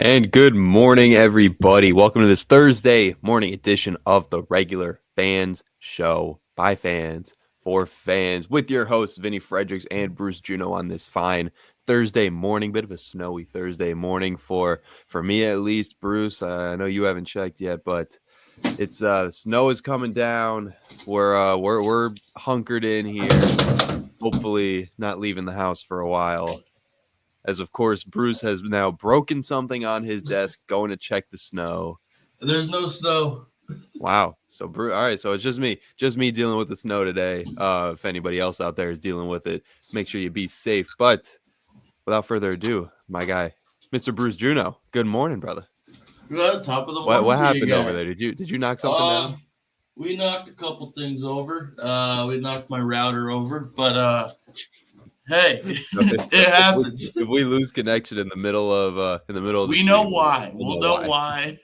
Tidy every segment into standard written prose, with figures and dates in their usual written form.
And good morning, everybody. Welcome to this Thursday morning edition of the Regular Fans Show by fans for fans with your hosts, Vinny Fredericks and Bruce Juno on this fine Thursday morning. Bit of a snowy Thursday morning for me, at least. Bruce, I know you haven't checked yet, but it's snow is coming down. We're hunkered in here. Hopefully, not leaving the house for a while. As of course, Bruce has now broken something on his desk, going to check the snow. There's no snow. Wow. So, Bruce, all right. So it's just me dealing with the snow today. If anybody else out there is dealing with it, make sure you be safe. But without further ado, my guy, Mr. Bruce Juno. Good morning, brother. Good, top of the morning. What happened over there? Did you knock something down? We knocked a couple things over. We knocked my router over, but hey, it happens. If we lose connection in the middle of the we know why. We'll know why.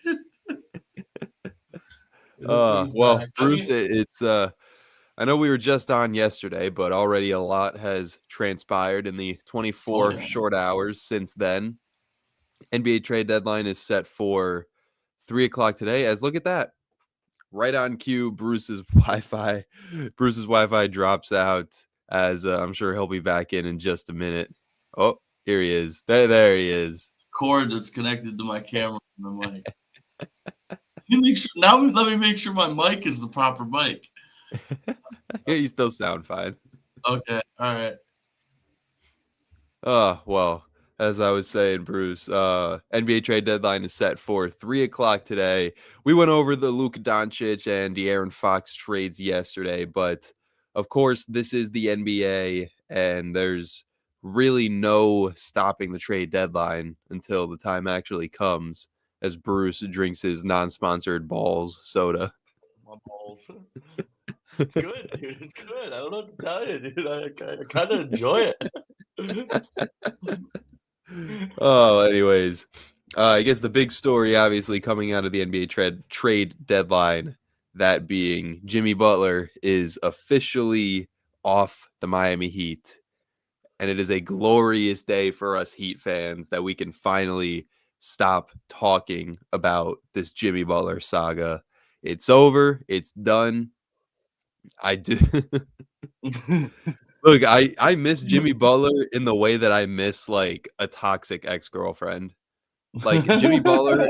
Well, Bruce, it's I know we were just on yesterday, but already a lot has transpired in the 24 short hours since then. NBA trade deadline is set for 3 o'clock today. As look at that, right on cue, Bruce's Wi-Fi drops out. As I'm sure he'll be back in just a minute. Oh, here he is. There he is. Cord that's connected to my camera and the mic. Let me make sure my mic is the proper mic. Yeah, you still sound fine. Okay, all right. Well, as I was saying, Bruce, NBA trade deadline is set for 3 o'clock today. We went over the Luka Doncic and De'Aaron Fox trades yesterday, but of course, this is the NBA, and there's really no stopping the trade deadline until the time actually comes, as Bruce drinks his non-sponsored Balls soda. My balls. It's good, dude. It's good. I don't know what to tell you, dude. I kind of enjoy it. Anyways, I guess the big story, obviously, coming out of the NBA trade deadline, that being Jimmy Butler is officially off the Miami Heat. And it is a glorious day for us Heat fans that we can finally stop talking about this Jimmy Butler saga. It's over. It's done. I do. Look, I miss Jimmy Butler in the way that I miss like a toxic ex-girlfriend. Like Jimmy Butler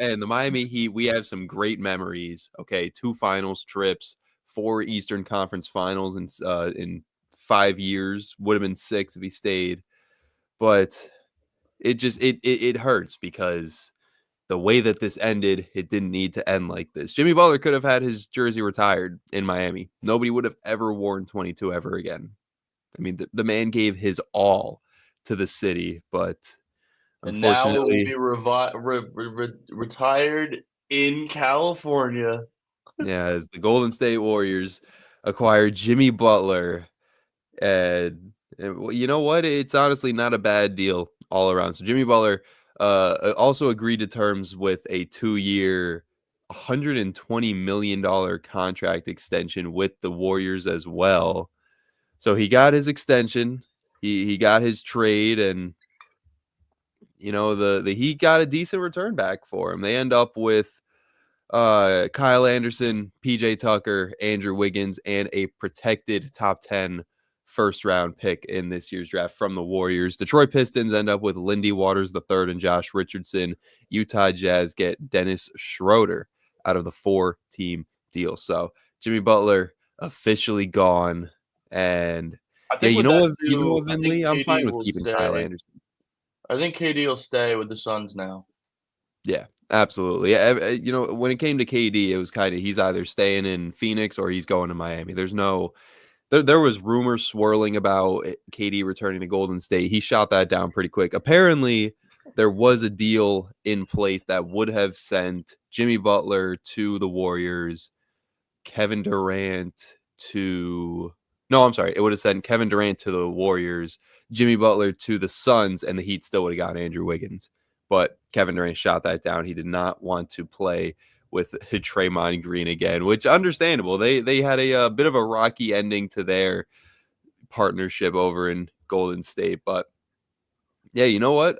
and the Miami Heat, we have some great memories. Okay, 2 finals trips, 4 Eastern Conference Finals in 5 years. Would have been 6 if he stayed. But it hurts because the way that this ended, it didn't need to end like this. Jimmy Butler could have had his jersey retired in Miami. Nobody would have ever worn 22 ever again. I mean, the man gave his all to the city, but and now it will be retired in California. Yeah, as the Golden State Warriors acquired Jimmy Butler. And you know what? It's honestly not a bad deal all around. So Jimmy Butler also agreed to terms with a 2-year, $120 million contract extension with the Warriors as well. So he got his extension. He got his trade, and you know the Heat got a decent return back for him. They end up with Kyle Anderson, PJ Tucker, Andrew Wiggins, and a protected top 10 first-round pick in this year's draft from the Warriors. Detroit Pistons end up with Lindy Waters III and Josh Richardson. Utah Jazz get Dennis Schroeder out of the 4-team deal. So Jimmy Butler officially gone. And you know what, Vinley, I'm fine with keeping Kyle Anderson. I think KD will stay with the Suns now. Yeah, absolutely. You know, when it came to KD, it was kind of he's either staying in Phoenix or he's going to Miami. There was rumors swirling about KD returning to Golden State. He shot that down pretty quick. Apparently, there was a deal in place that would have sent Jimmy Butler to the Warriors, Kevin Durant to... No, I'm sorry. It would have sent Kevin Durant to the Warriors, Jimmy Butler to the Suns, and the Heat still would have gotten Andrew Wiggins. But Kevin Durant shot that down. He did not want to play with Draymond Green again, which understandable. They had a bit of a rocky ending to their partnership over in Golden State. But yeah, you know what?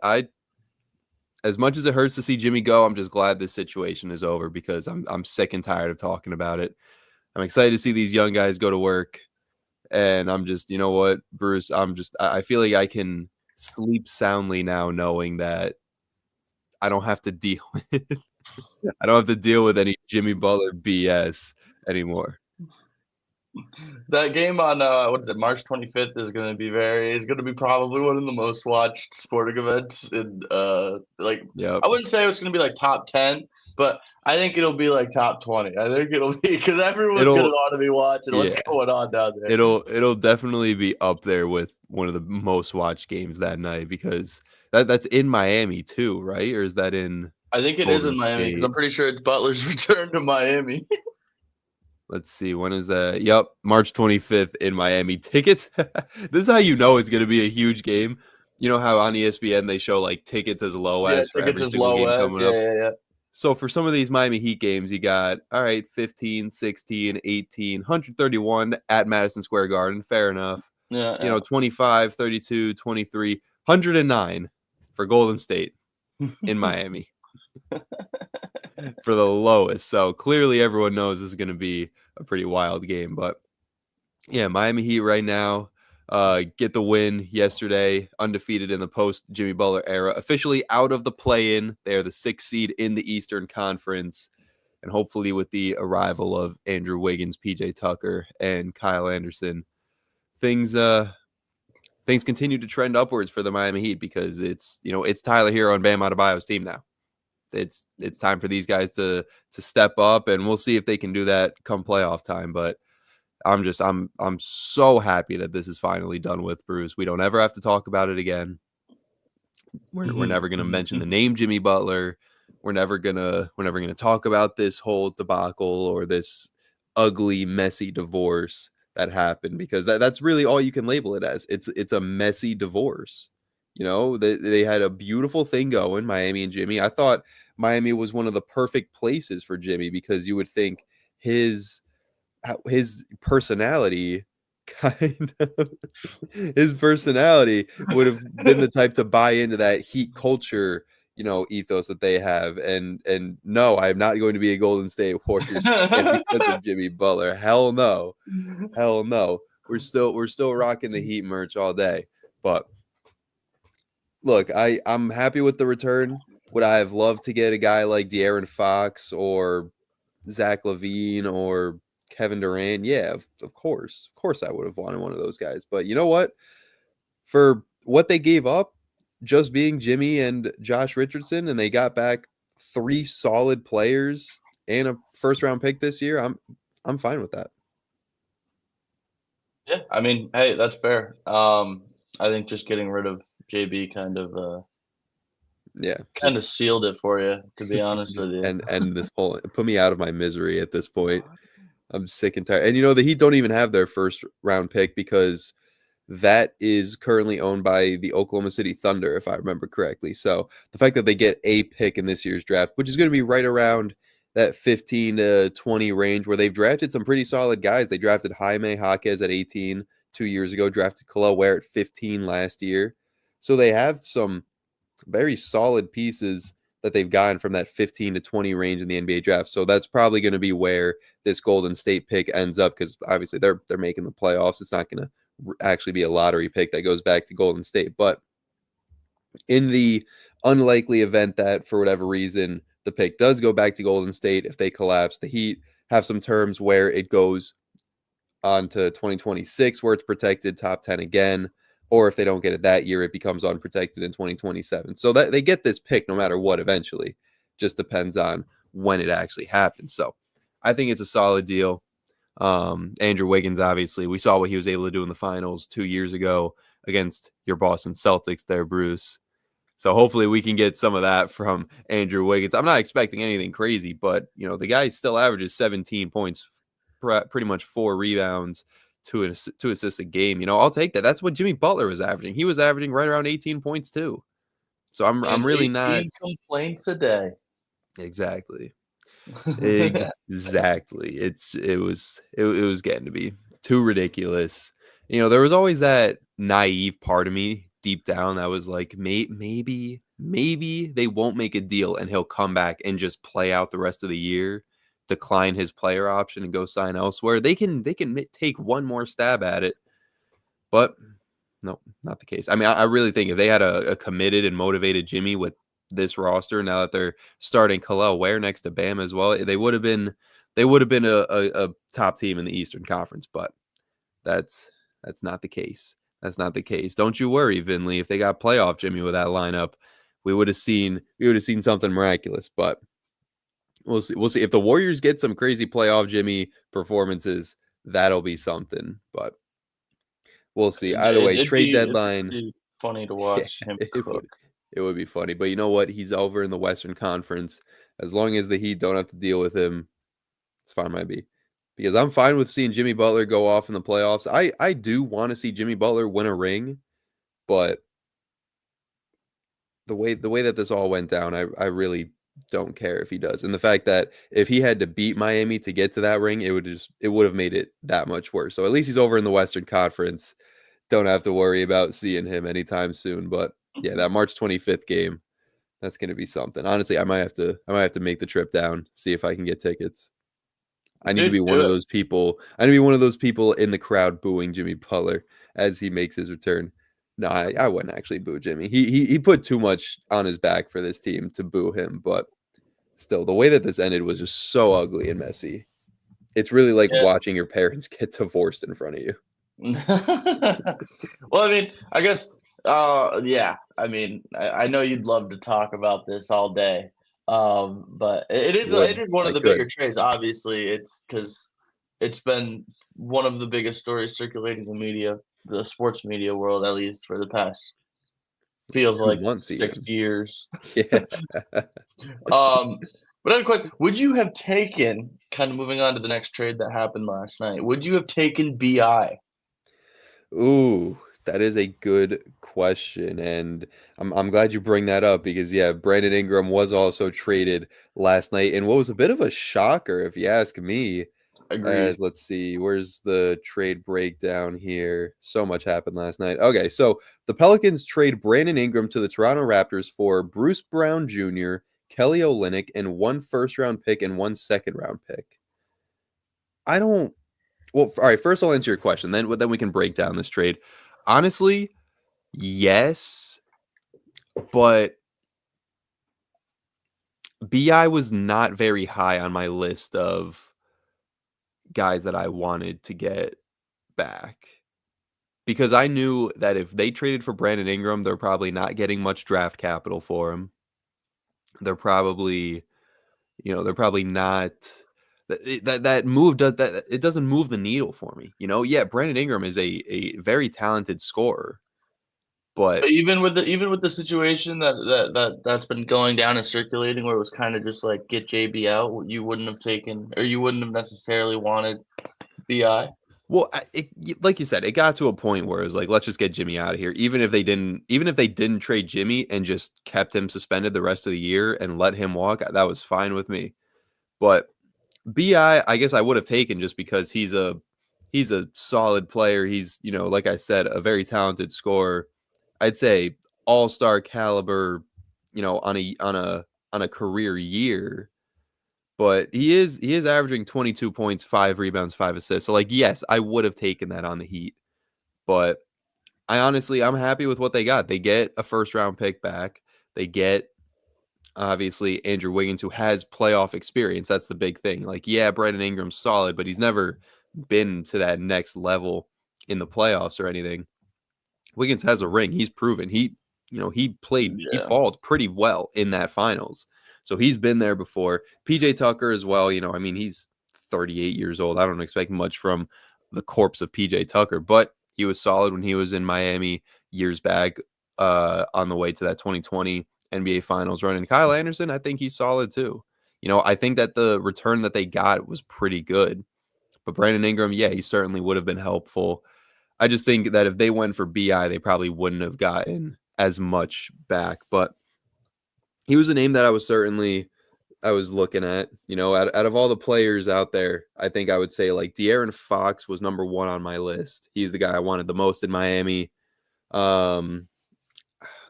as much as it hurts to see Jimmy go, I'm just glad this situation is over because I'm sick and tired of talking about it. I'm excited to see these young guys go to work, and I'm just, you know what, Bruce, I feel like I can sleep soundly now knowing that I don't have to deal with I don't have to deal with any Jimmy Butler BS anymore. That game on what is it, March 25th is going to be probably one of the most watched sporting events in like Yep. I wouldn't say it's going to be like top 10, but I think it'll be like top 20. I think it'll be because everyone's going to want to be watching what's going on down there. It'll definitely be up there with one of the most watched games that night because that's in Miami too, right? Or is that in? I think it is in Miami because I'm pretty sure it's Butler's return to Miami. Let's see, when is that? Yep, March 25th in Miami. Tickets. This is how you know it's going to be a huge game. You know how on ESPN they show like tickets as low as for every single game coming up. Yeah. So for some of these Miami Heat games, you got, all right, 15, 16, 18, 131 at Madison Square Garden. Fair enough. Yeah. You know, 25, 32, 23, 109 for Golden State in Miami for the lowest. So clearly everyone knows this is going to be a pretty wild game. But yeah, Miami Heat right now get the win yesterday, undefeated in the post Jimmy Butler era, officially out of the play-in. They are the 6th seed in the Eastern Conference. And hopefully with the arrival of Andrew Wiggins, PJ Tucker, and Kyle Anderson, things continue to trend upwards for the Miami Heat because it's Tyler Hero and Bam Adebayo's team now. It's time for these guys to step up, and we'll see if they can do that come playoff time. But I'm so happy that this is finally done with, Bruce. We don't ever have to talk about it again. We're never gonna mention the name Jimmy Butler. We're never gonna talk about this whole debacle or this ugly, messy divorce that happened because that's really all you can label it as. It's a messy divorce. You know, they had a beautiful thing going, Miami and Jimmy. I thought Miami was one of the perfect places for Jimmy because you would think his personality his personality would have been the type to buy into that Heat culture, ethos that they have. And no, I'm not going to be a Golden State Warriors fan because of Jimmy Butler. Hell no. We're still rocking the Heat merch all day. But look, I'm happy with the return. Would I have loved to get a guy like De'Aaron Fox or Zach LaVine or Kevin Durant? Yeah, of course. Of course I would have wanted one of those guys. But you know what? For what they gave up, just being Jimmy and Josh Richardson, and they got back 3 solid players and a first-round pick this year, I'm fine with that. Yeah, I mean, hey, that's fair. I think just getting rid of JB kind of sealed it for you, to be honest with you. And this whole put me out of my misery at this point. I'm sick and tired. And the Heat don't even have their first round pick because that is currently owned by the Oklahoma City Thunder, if I remember correctly. So the fact that they get a pick in this year's draft, which is going to be right around that 15 to 20 range, where they've drafted some pretty solid guys. They drafted Jaime Jaquez at 18 2 years ago, drafted Kel'el Ware at 15 last year. So they have some very solid pieces that they've gotten from that 15 to 20 range in the NBA draft. So that's probably going to be where this Golden State pick ends up because obviously they're making the playoffs. It's not going to actually be a lottery pick that goes back to Golden State. But in the unlikely event that for whatever reason the pick does go back to Golden State, if they collapse, the Heat have some terms where it goes on to 2026 where it's protected top 10 again. Or if they don't get it that year, it becomes unprotected in 2027. So that they get this pick no matter what eventually. Just depends on when it actually happens. So I think it's a solid deal. Andrew Wiggins, obviously, we saw what he was able to do in the finals 2 years ago against your Boston Celtics there, Bruce. So hopefully we can get some of that from Andrew Wiggins. I'm not expecting anything crazy, but the guy still averages 17 points, pretty much 4 rebounds, two assists a game. I'll take that. That's what Jimmy Butler was averaging. He was averaging right around 18 points too. So I'm really not complaints a day. Exactly. Exactly. It was getting to be too ridiculous. There was always that naive part of me deep down that was like maybe maybe they won't make a deal and he'll come back and just play out the rest of the year, decline his player option and go sign elsewhere. They can take one more stab at it, but no, not the case. I mean, I really think if they had a committed and motivated Jimmy with this roster, now that they're starting Khalil Ware next to Bam as well, they would have been a top team in the Eastern Conference. But that's not the case. That's not the case. Don't you worry, Vinley. If they got playoff Jimmy with that lineup, we would have seen something miraculous. But we'll see. We'll see if the Warriors get some crazy playoff Jimmy performances. That'll be something. But we'll see. Either way, trade deadline. It'd be funny to watch him cook. It would be funny. But you know what? He's over in the Western Conference. As long as the Heat don't have to deal with him, it's fine by me. Because I'm fine with seeing Jimmy Butler go off in the playoffs. I do want to see Jimmy Butler win a ring, but the way that this all went down, I really don't care if he does. And the fact that if he had to beat Miami to get to that ring, it would have made it that much worse. So at least he's over in the Western Conference. Don't have to worry about seeing him anytime soon. But yeah, that March 25th game, that's going to be something. Honestly, I might have to make the trip down, see if I can get tickets. I need to be one of those people. I need to be one of those people in the crowd booing Jimmy Butler as he makes his return. No, I wouldn't actually boo Jimmy. He put too much on his back for this team to boo him, but still, the way that this ended was just so ugly and messy. It's really like watching your parents get divorced in front of you. Well, I mean, I guess, yeah. I mean, I know you'd love to talk about this all day. But it is one of the bigger trades. Obviously, it's because it's been one of the biggest stories circulating the sports media world, at least for the past feels like 6 years. Yeah. But I'm quick. Would you have taken, kind of moving on to the next trade that happened last night? Would you have taken BI? Ooh, that is a good question, and I'm glad you bring that up because yeah, Brandon Ingram was also traded last night, and what was a bit of a shocker, if you ask me. Agreed. Let's see, where's the trade breakdown here? So much happened last night. Okay, so the Pelicans trade Brandon Ingram to the Toronto Raptors for Bruce Brown Jr., Kelly Olynyk, and 1 first-round pick and 1 second-round pick. Well, all right, first I'll answer your question, then we can break down this trade. Honestly, yes, but BI was not very high on my list of guys that I wanted to get back because I knew that if they traded for Brandon Ingram, they're probably not getting much draft capital for him. They're probably not that move it doesn't move the needle for me. Yeah, Brandon Ingram is a very talented scorer. But even with the situation that's been going down and circulating, where it was kind of just like get JB out, you wouldn't have taken, or you wouldn't have necessarily wanted BI. Well, like you said, it got to a point where it was like, let's just get Jimmy out of here. Even if they didn't trade Jimmy and just kept him suspended the rest of the year and let him walk, that was fine with me. But BI, I guess I would have taken just because he's a solid player. He's, like I said, a very talented scorer. I'd say all-star caliber, on a career year. But he is averaging 22 points, 5 rebounds, 5 assists. So like, yes, I would have taken that on the Heat. But I'm happy with what they got. They get a first-round pick back. They get obviously Andrew Wiggins, who has playoff experience. That's the big thing. Like, yeah, Brandon Ingram's solid, but he's never been to that next level in the playoffs or anything. Wiggins has a ring. He's proven he balled pretty well in that finals. So he's been there before. PJ Tucker as well. He's 38 years old. I don't expect much from the corpse of PJ Tucker, but he was solid when he was in Miami years back on the way to that 2020 NBA Finals run. And Kyle Anderson, I think he's solid too. I think that the return that they got was pretty good. But Brandon Ingram, yeah, he certainly would have been helpful. I just think that if they went for BI, they probably wouldn't have gotten as much back. But he was a name that I was looking at. Out of all the players out there, I think I would say like De'Aaron Fox was number 1 on my list. He's the guy I wanted the most in Miami.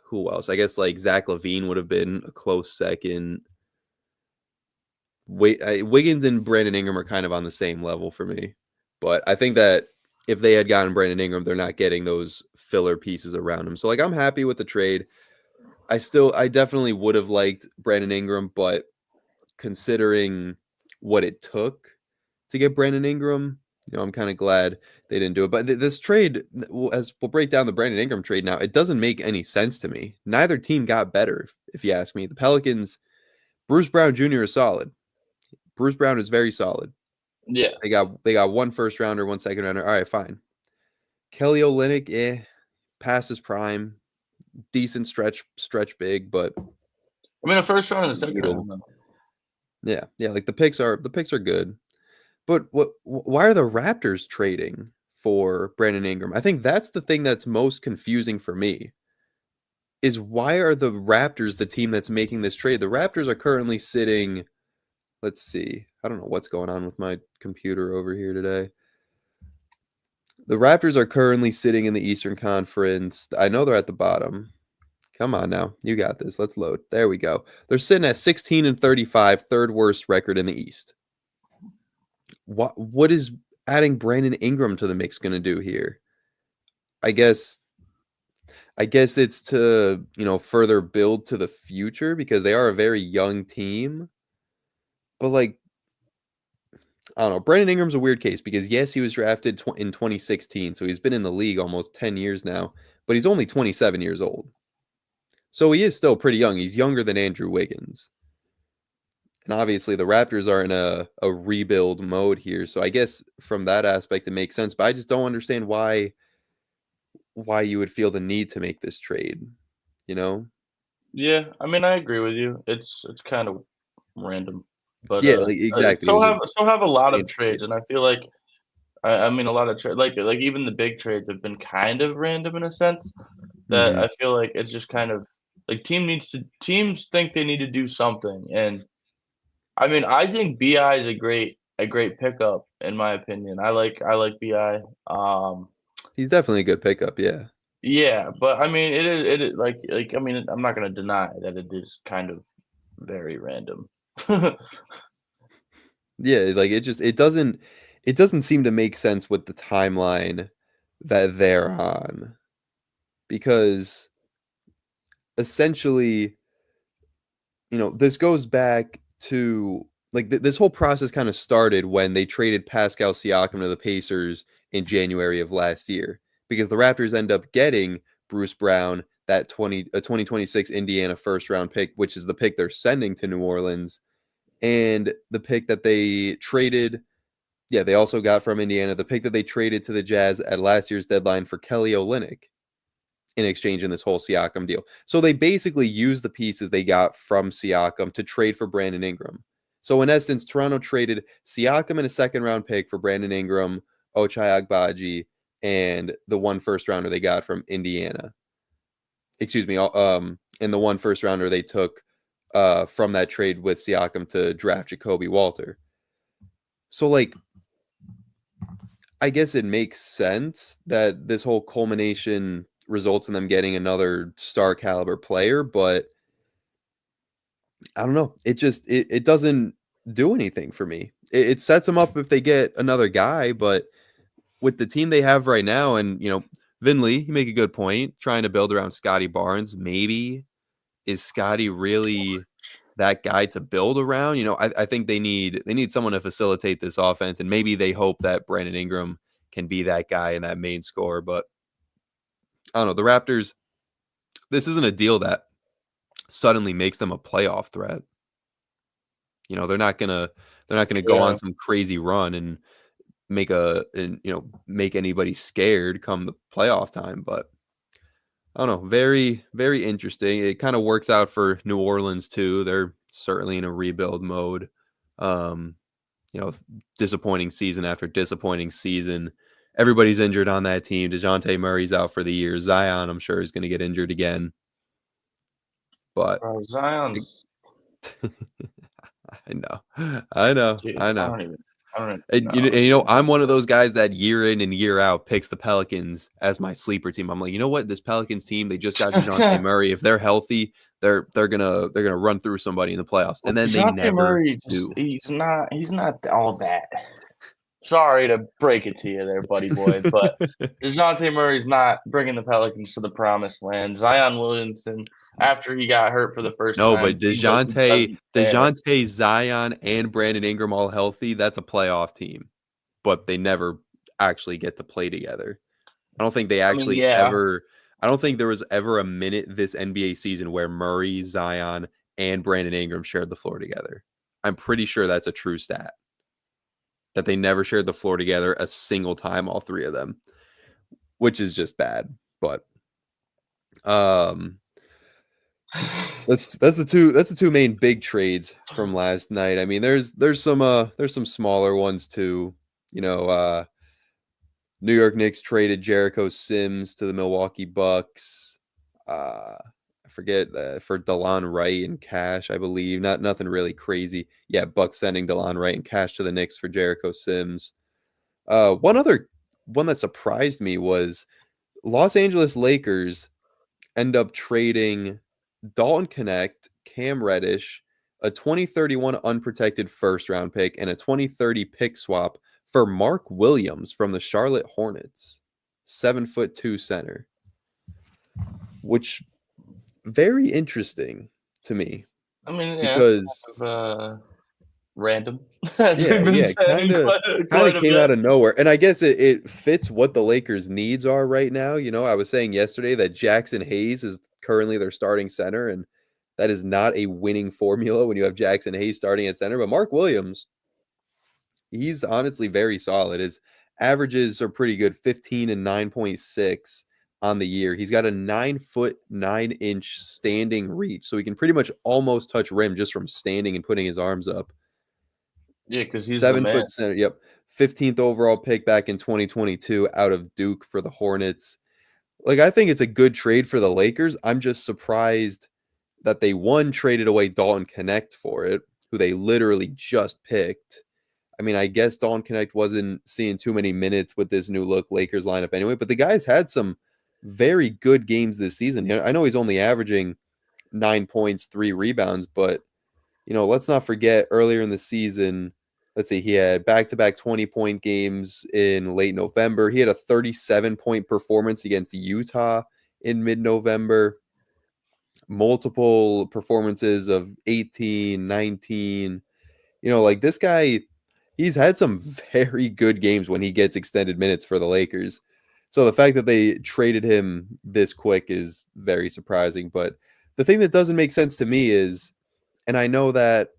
who else? I guess like Zach LaVine would have been a close second. Wiggins and Brandon Ingram are kind of on the same level for me. But I think that if they had gotten Brandon Ingram, they're not getting those filler pieces around him. So like I'm happy with the trade. I definitely would have liked Brandon Ingram, but considering what it took to get Brandon Ingram, I'm kind of glad they didn't do it. But this trade, as we'll break down the Brandon Ingram trade now, it doesn't make any sense to me. Neither team got better, if you ask me. The Pelicans, Bruce Brown Jr. is solid. Bruce Brown is very solid. Yeah. They got one first rounder, one second rounder. All right, fine. Kelly Olynyk, past his prime, decent stretch big, but I mean a first round and a second round. Yeah, like the picks are good. But why are the Raptors trading for Brandon Ingram? I think that's the thing that's most confusing for me. Is why are the Raptors the team that's making this trade? The Raptors are currently sitting, let's see. I don't know what's going on with my computer over here today. The Raptors are currently sitting in the Eastern Conference. I know they're at the bottom. Come on now. You got this. Let's load. There we go. They're sitting at 16-35, third worst record in the East. What is adding Brandon Ingram to the mix going to do here? I guess it's to, further build to the future because they are a very young team. But like, I don't know. Brandon Ingram's a weird case because yes, he was drafted in 2016, so he's been in the league almost 10 years now, but he's only 27 years old. So he is still pretty young. He's younger than Andrew Wiggins. And obviously the Raptors are in a rebuild mode here. So I guess from that aspect, it makes sense. But I just don't understand why you would feel the need to make this trade, Yeah, I mean, I agree with you. It's kind of random. But yeah, like, exactly. So have a lot of trades, and I feel like I mean a lot of like even the big trades have been kind of random in a sense that I feel like it's just kind of like teams think they need to do something, and I mean I think Bi is a great pickup in my opinion. I like Bi. He's definitely a good pickup. Yeah. Yeah, but I mean it is like I mean I'm not gonna deny that it is kind of very random. Yeah, like it doesn't seem to make sense with the timeline that they're on because essentially, this goes back to like this whole process kind of started when they traded Pascal Siakam to the Pacers in January of last year because the Raptors end up getting Bruce Brown, that 2026 Indiana first round pick, which is the pick they're sending to New Orleans, and the pick that they traded. Yeah, they also got from Indiana the pick that they traded to the Jazz at last year's deadline for Kelly Olynyk in exchange in this whole Siakam deal. So they basically used the pieces they got from Siakam to trade for Brandon Ingram. So in essence, Toronto traded Siakam and a second round pick for Brandon Ingram, Ochai Agbaji, and the one first rounder they got from Indiana. Excuse me, and the one first rounder they took from that trade with Siakam to draft Jacoby Walter. So like, I guess it makes sense that this whole culmination results in them getting another star caliber player, but I don't know. It just it doesn't do anything for me. It sets them up if they get another guy, but with the team they have right now, and Vin Lee, you make a good point, trying to build around Scotty Barnes. Maybe is Scotty really that guy to build around? I think they need someone to facilitate this offense, and maybe they hope that Brandon Ingram can be that guy and that main scorer. But I don't know. The Raptors, this isn't a deal that suddenly makes them a playoff threat. They're not gonna go on some crazy run and make anybody scared come the playoff time. But I don't know. Very, very interesting. It kind of works out for New Orleans too. They're certainly in a rebuild mode. Disappointing season after disappointing season. Everybody's injured on that team. DeJounte Murray's out for the year. Zion, I'm sure, is going to get injured again. But Zion's I know. Dude, I'm one of those guys that year in and year out picks the Pelicans as my sleeper team. I'm like, you know what? This Pelicans team, they just got DeJounte Murray. If they're healthy, they're gonna run through somebody in the playoffs. And then DeJounte they never Murray do. He's not all that. Sorry to break it to you there, buddy boy, but DeJounte Murray's not bringing the Pelicans to the promised land. Zion Williamson, after he got hurt for the first time. No, but DeJounte, Zion, and Brandon Ingram all healthy, that's a playoff team. But they never actually get to play together. I don't think they actually ever – I don't think there was ever a minute this NBA season where Murray, Zion, and Brandon Ingram shared the floor together. I'm pretty sure that's a true stat. That they never shared the floor together a single time, all three of them, which is just bad. But that's the two main big trades from last night. I mean, there's some smaller ones too. New York Knicks traded Jericho Sims to the Milwaukee Bucks. I forget for DeLon Wright and cash, I believe. Nothing really crazy. Yeah, Bucks sending DeLon Wright and cash to the Knicks for Jericho Sims. One that surprised me was Los Angeles Lakers end up trading Dalton Knecht, Cam Reddish, a 2031 unprotected first round pick, and a 2030 pick swap for Mark Williams from the Charlotte Hornets, 7'2" center, which very interesting to me. I mean, because random. Kind of came out of nowhere, and I guess it fits what the Lakers' needs are right now. I was saying yesterday that Jackson Hayes is currently their starting center, and that is not a winning formula when you have Jackson Hayes starting at center. But Mark Williams, he's honestly very solid. His averages are pretty good, 15 and 9.6 on the year. He's got a 9'9" standing reach, so he can pretty much almost touch rim just from standing and putting his arms up. Yeah, because he's 7 foot center. Yep, 15th overall pick back in 2022 out of Duke for the Hornets. Like, I think it's a good trade for the Lakers. I'm just surprised that they traded away Dalton Knecht for it, who they literally just picked. I mean, I guess Dalton Knecht wasn't seeing too many minutes with this new look Lakers lineup anyway, but the guy's had some very good games this season. I know he's only averaging 9 points, 3 rebounds, but let's not forget earlier in the season, let's see, he had back-to-back 20-point games in late November. He had a 37-point performance against Utah in mid-November. Multiple performances of 18, 19. This guy, he's had some very good games when he gets extended minutes for the Lakers. So the fact that they traded him this quick is very surprising. But the thing that doesn't make sense to me is, and I know that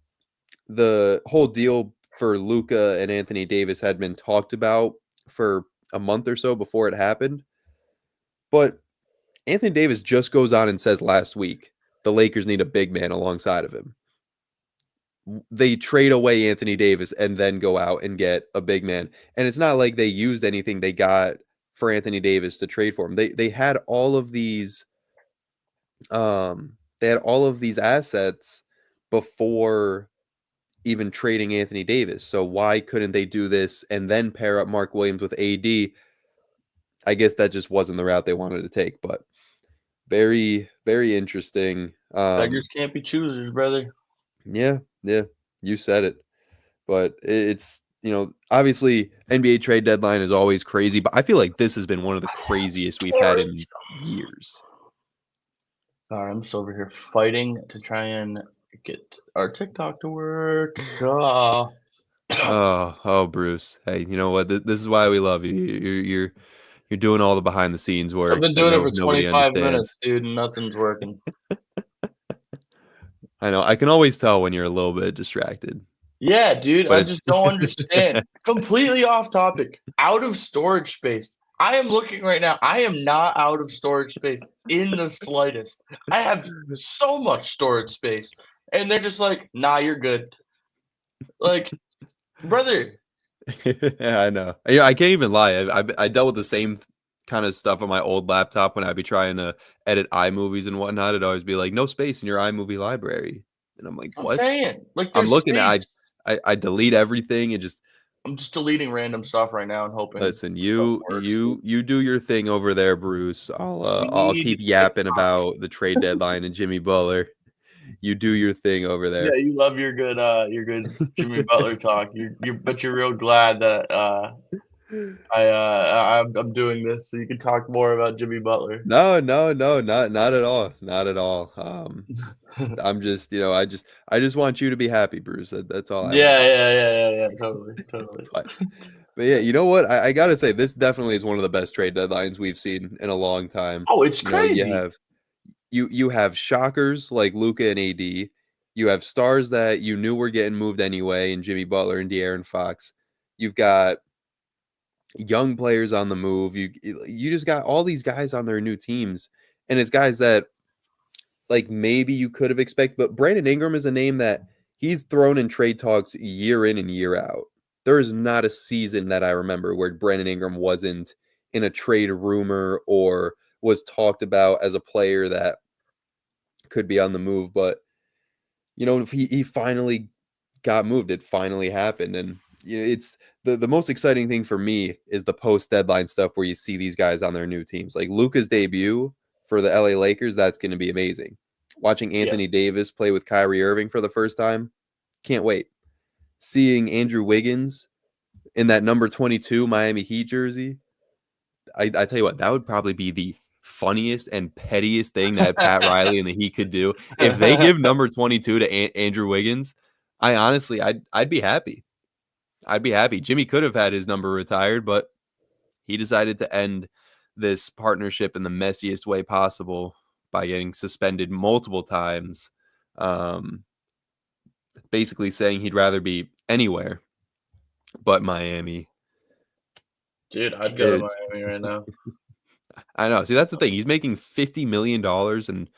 the whole deal for Luka and Anthony Davis had been talked about for a month or so before it happened, but Anthony Davis just goes on and says last week the Lakers need a big man alongside of him. They trade away Anthony Davis and then go out and get a big man. And it's not like they used anything they got for Anthony Davis to trade for him. They had all of these assets before even trading Anthony Davis. So why couldn't they do this and then pair up Mark Williams with AD? I guess that just wasn't the route they wanted to take, but very, very interesting. Beggars can't be choosers, brother. Yeah, you said it. But it's, obviously NBA trade deadline is always crazy, but I feel like this has been one of the craziest we've had in years. All right, I'm just over here fighting to try and get our TikTok to work. Oh, Bruce. Hey, you know what? This is why we love you. You're doing all the behind the scenes work. I've been doing it for 25 minutes, dude, and nothing's working. I know. I can always tell when you're a little bit distracted. Yeah, dude. I just don't understand. Completely off topic. Out of storage space. I am looking right now. I am not out of storage space in the slightest. I have so much storage space. And they're just like, nah, you're good. Like, brother. Yeah, I know. I can't even lie. I dealt with the same kind of stuff on my old laptop when I'd be trying to edit iMovies and whatnot. It'd always be like, no space in your iMovie library. And I'm like, what? I'm saying, like, I'm looking at I delete everything and just I'm just deleting random stuff right now and hoping. Listen, you do your thing over there, Bruce. I'll keep yapping about the trade deadline and Jimmy Butler. You do your thing over there. Yeah, you love your good Jimmy Butler talk. You're real glad that I'm doing this so you can talk more about Jimmy Butler. No, not at all, not at all. I'm just, I just want you to be happy, Bruce. That's all I want. Yeah. Totally. But yeah, you know what? I gotta say, this definitely is one of the best trade deadlines we've seen in a long time. Oh, it's You know, you crazy. have you have shockers like Luka and AD. You have stars that you knew were getting moved anyway, in Jimmy Butler and De'Aaron Fox. You've got young players on the move. You just got all these guys on their new teams, and it's guys that like maybe you could have expected. But Brandon Ingram is a name that he's thrown in trade talks year in and year out. There is not a season that I remember where Brandon Ingram wasn't in a trade rumor or was talked about as a player that could be on the move. But if he finally got moved, it finally happened. And it's the most exciting thing for me is the post deadline stuff where you see these guys on their new teams. Like Luka's debut for the LA Lakers, that's going to be amazing. Watching Anthony Davis play with Kyrie Irving for the first time, can't wait. Seeing Andrew Wiggins in that number 22 Miami Heat jersey, I tell you what, that would probably be the funniest and pettiest thing that Pat Riley and the Heat could do. If they give number 22 to Andrew Wiggins, I'd be happy. I'd be happy. Jimmy could have had his number retired, but he decided to end this partnership in the messiest way possible by getting suspended multiple times. Basically saying he'd rather be anywhere but Miami. Dude, I'd go to Miami right now. I know. See, that's the thing. He's making $50 million and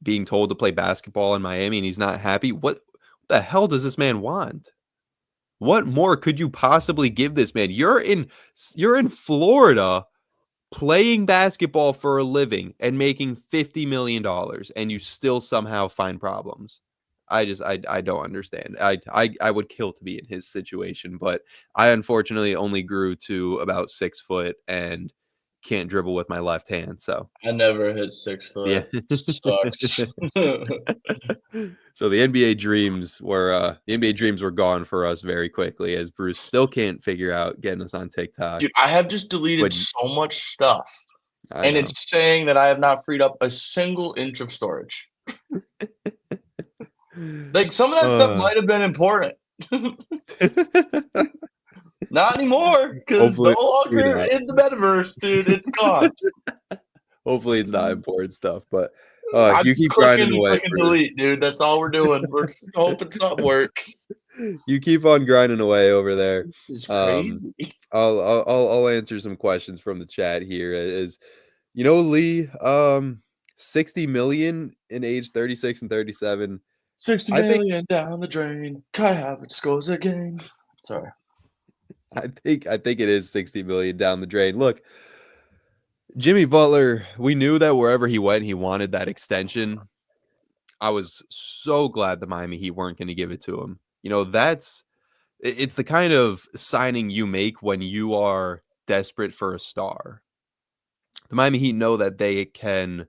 being told to play basketball in Miami, and he's not happy. What the hell does this man want? What more could you possibly give this man? You're in Florida playing basketball for a living and making $50 million, and you still somehow find problems. I don't understand. I would kill to be in his situation, but I unfortunately only grew to about 6 foot and can't dribble with my left hand. So I never hit 6 foot. yeah, sucks. So the NBA dreams were gone for us very quickly, as Bruce still can't figure out getting us on TikTok. Dude, I have just deleted so much stuff, and it's saying that I have not freed up a single inch of storage. Like, some of that stuff might have been important. Not anymore, because no longer in the metaverse, dude. It's gone. Hopefully it's not important stuff, but you keep grinding away. Delete, dude. That's all we're doing. We're just hoping something works. You keep on grinding away over there. It's crazy. I'll answer some questions from the chat here. Lee, 60 million in age 36 and 37. 60 million down the drain. Kai Havertz scores again. Sorry. I think it is 60 million down the drain. Look, Jimmy Butler, we knew that wherever he went, he wanted that extension. I was so glad the Miami Heat weren't going to give it to him. It's the kind of signing you make when you are desperate for a star. The Miami Heat know that they can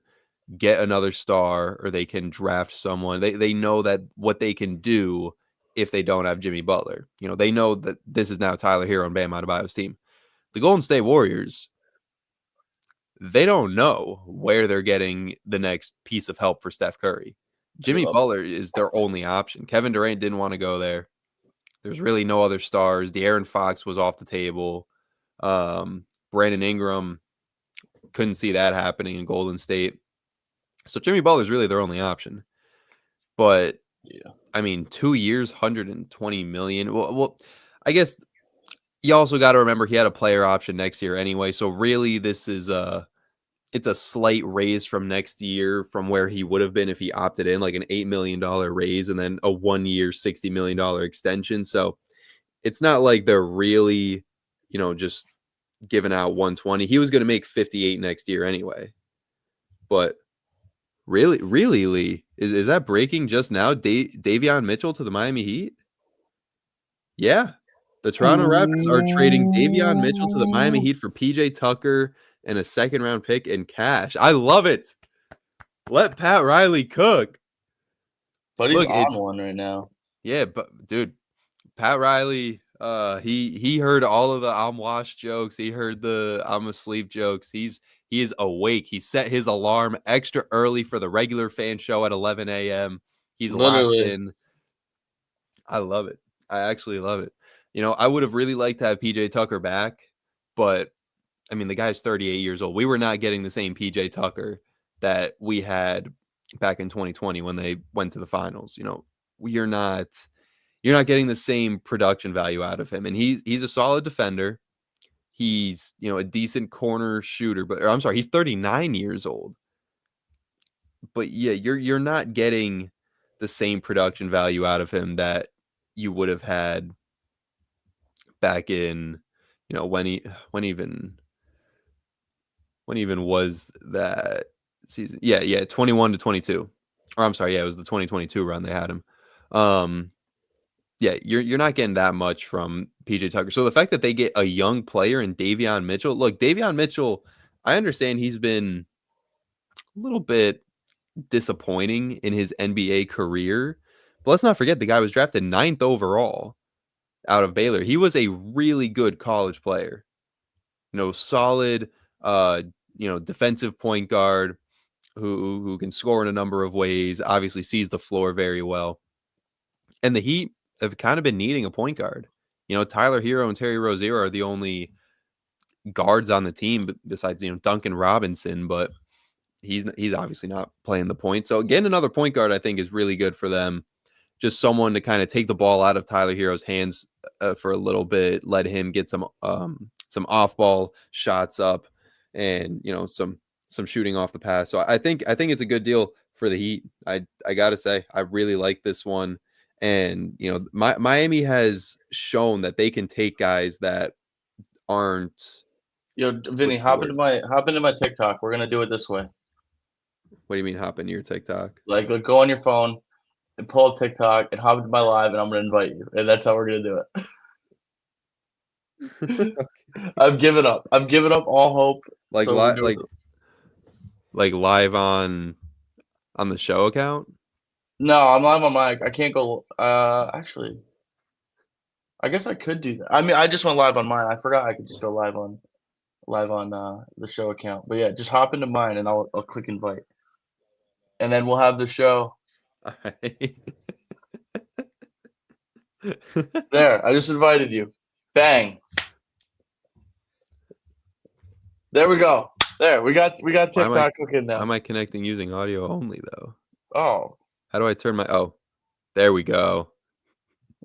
get another star or they can draft someone. They know that what they can do if they don't have Jimmy Butler. They know that this is now Tyler Hero and Bam Adebayo's team. The Golden State Warriors, they don't know where they're getting the next piece of help for Steph Curry. Jimmy Butler is their only option. Kevin Durant didn't want to go there. There's really no other stars. De'Aaron Fox was off the table. Brandon Ingram, couldn't see that happening in Golden State. So Jimmy Butler is really their only option. But, yeah, I mean, 2 years, $120 million. Well, I guess you also got to remember he had a player option next year anyway. So really, this is it's a slight raise from next year from where he would have been if he opted in, like an $8 million raise and then a 1 year, $60 million extension. So it's not like they're really, just giving out 120. He was going to make 58 next year anyway. But really, Lee, is that breaking just now? Davion Mitchell to the Miami Heat? Yeah, The Toronto Raptors are trading Davion Mitchell to the Miami Heat for PJ Tucker and a second-round pick in cash. I love it. Let Pat Riley cook. But he's on one right now. Yeah, but dude, Pat Riley, he heard all of the I'm washed jokes. He heard the I'm asleep jokes. He is awake. He set his alarm extra early for the regular fan show at 11 a.m. He's locked in. I love it. I actually love it. You know, I would have really liked to have PJ Tucker back, but I mean, the guy's 38 years old. We were not getting the same PJ Tucker that we had back in 2020 when they went to the finals. You know, you're not getting the same production value out of him. And he's a solid defender. He's, you know, a decent corner shooter, but I'm sorry, he's 39 years old. But yeah, you're not getting the same production value out of him that you would have had back in, you know, when even was that season? Yeah, 21 to 22. Or I'm sorry, yeah, it was the 2022 run they had him. Yeah, you're not getting that much from PJ Tucker. So the fact that they get a young player in Davion Mitchell, look, Davion Mitchell, I understand he's been a little bit disappointing in his NBA career, but let's not forget the guy was drafted 9th overall out of Baylor. He was a really good college player. You know, solid, you know, defensive point guard who can score in a number of ways, obviously sees the floor very well. And the Heat have kind of been needing a point guard. You know, Tyler Hero and Terry Rozier are the only guards on the team besides, you know, Duncan Robinson, but he's obviously not playing the point. So getting another point guard, I think, is really good for them. Just someone to kind of take the ball out of Tyler Hero's hands for a little bit, let him get some off-ball shots up, and, you know, some shooting off the pass. So I think it's a good deal for the Heat. I gotta say, I really like this one. And, you know, Miami has shown that they can take guys that aren't. Yo, Vinny, hop into my TikTok. We're gonna do it this way. What do you mean hop into your TikTok? Like go on your phone and pull up TikTok and hop into my live, and I'm gonna invite you, and that's how we're gonna do it. I've given up. I've given up all hope. Like live on the show account. No, I'm live on my. I can't go. Actually, I guess I could do that. I mean, I just went live on mine. I forgot I could just go live on the show account. But yeah, just hop into mine and I'll click invite, and then we'll have the show. There, I just invited you. Bang. There we go. There, we got TikTok cooking now. How am I connecting using audio only though? Oh. How do I turn my? Oh, there we go.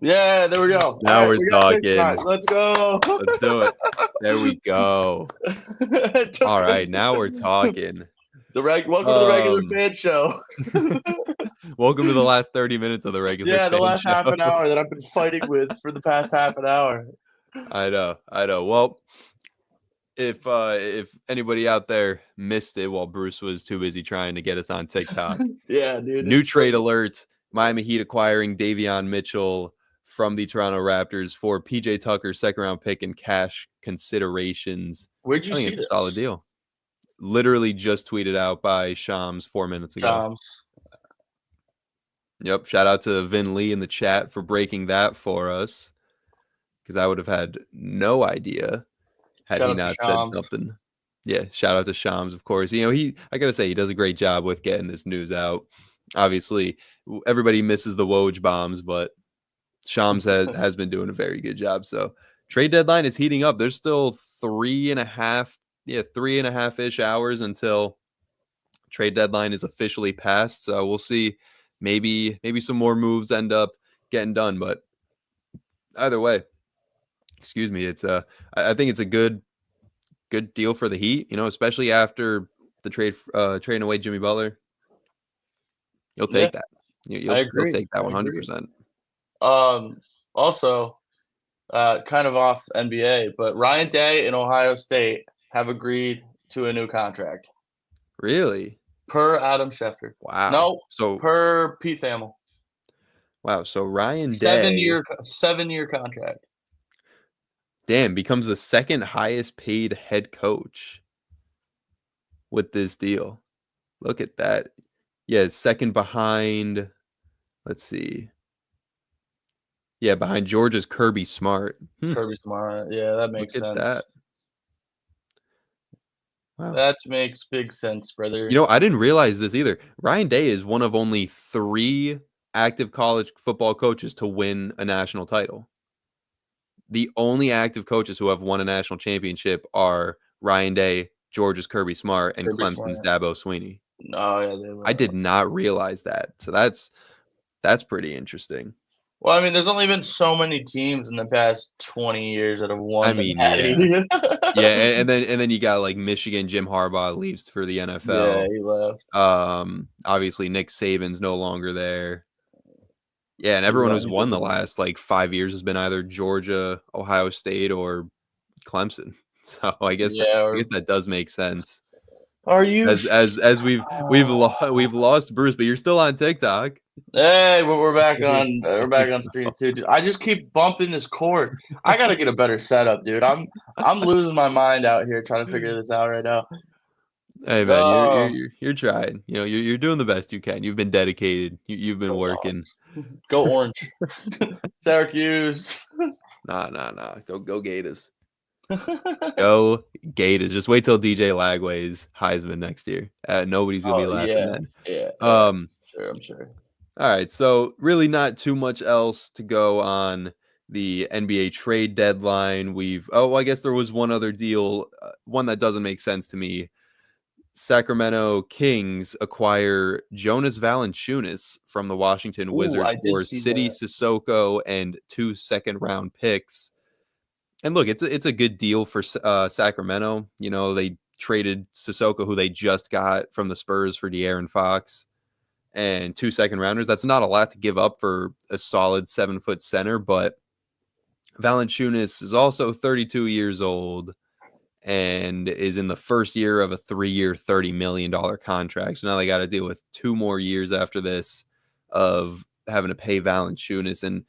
Yeah, there we go. Now we're talking. Let's go. Let's do it. There we go. All right, now we're talking. Welcome to the regular fan show. Welcome to the last 30 minutes of the regular. Yeah, the last show. half an hour that I've been fighting with for the past half an hour. I know. Well, if anybody out there missed it while Bruce was too busy trying to get us on TikTok, yeah, dude. New trade alert: Miami Heat acquiring Davion Mitchell from the Toronto Raptors for PJ Tucker, second-round pick, and cash considerations. Where'd you see it's a solid deal. Literally just tweeted out by Shams 4 minutes ago. Shams. Yep. Shout out to Vin Lee in the chat for breaking that for us, because I would have had no idea had he not said something. Yeah. Shout out to Shams, of course. You know, I got to say, he does a great job with getting this news out. Obviously, everybody misses the Woj bombs, but Shams has been doing a very good job. So trade deadline is heating up. There's still 3.5-ish hours until trade deadline is officially passed. So we'll see. Maybe some more moves end up getting done. But either way, excuse me, it's I think it's a good deal for the Heat. You know, especially after the trading away Jimmy Butler. You'll take that. I agree. You'll take that 100%. Also, kind of off NBA, but Ryan Day and Ohio State have agreed to a new contract. Really? Per Adam Schefter. Wow. No, so per Pete Thamel. Wow. So Ryan Day. 7-year contract. Damn, becomes the second highest paid head coach with this deal. Look at that. Yeah, second behind, let's see. Yeah, behind Georgia's Kirby Smart. Kirby Smart. Yeah, that makes Look at sense. that. Wow. That makes big sense, brother. You know, I didn't realize this either. Ryan Day is one of only 3 active college football coaches to win a national title. The only active coaches who have won a national championship are Ryan Day, Georgia's Kirby Smart, and Clemson's Dabo Swinney. Oh, yeah, I did not realize that. So that's pretty interesting. Well, I mean, there's only been so many teams in the past 20 years that have won. I mean, yeah, yeah, and then you got like Michigan. Jim Harbaugh leaves for the NFL. Yeah, he left. Obviously Nick Saban's no longer there. Yeah, and everyone who's won the last like 5 years has been either Georgia, Ohio State, or Clemson. So I guess that does make sense. Are you as we've lost Bruce, but you're still on TikTok. Hey, we're back on stream too, dude. I just keep bumping this cord. I gotta get a better setup, dude. I'm losing my mind out here trying to figure this out right now. Hey man, you're trying. You know, you're doing the best you can. You've been dedicated. You've been working. Go Orange, Syracuse. Nah. Go Gators. Go Gators. Just wait till DJ Lagway's Heisman next year. Nobody's gonna be laughing then. Yeah. Sure, I'm sure. All right, so really not too much else to go on the NBA trade deadline. I guess there was one other deal, one that doesn't make sense to me. Sacramento Kings acquire Jonas Valanciunas from the Washington Wizards for Sidy Cissoko and 2 second-round picks. And look, it's a good deal for Sacramento. You know, they traded Cissoko, who they just got from the Spurs, for De'Aaron Fox, and 2 second-rounders. That's not a lot to give up for a solid 7-foot center, but Valanciunas is also 32 years old and is in the first year of a 3-year, $30 million contract. So now they got to deal with 2 more years after this of having to pay Valanciunas. And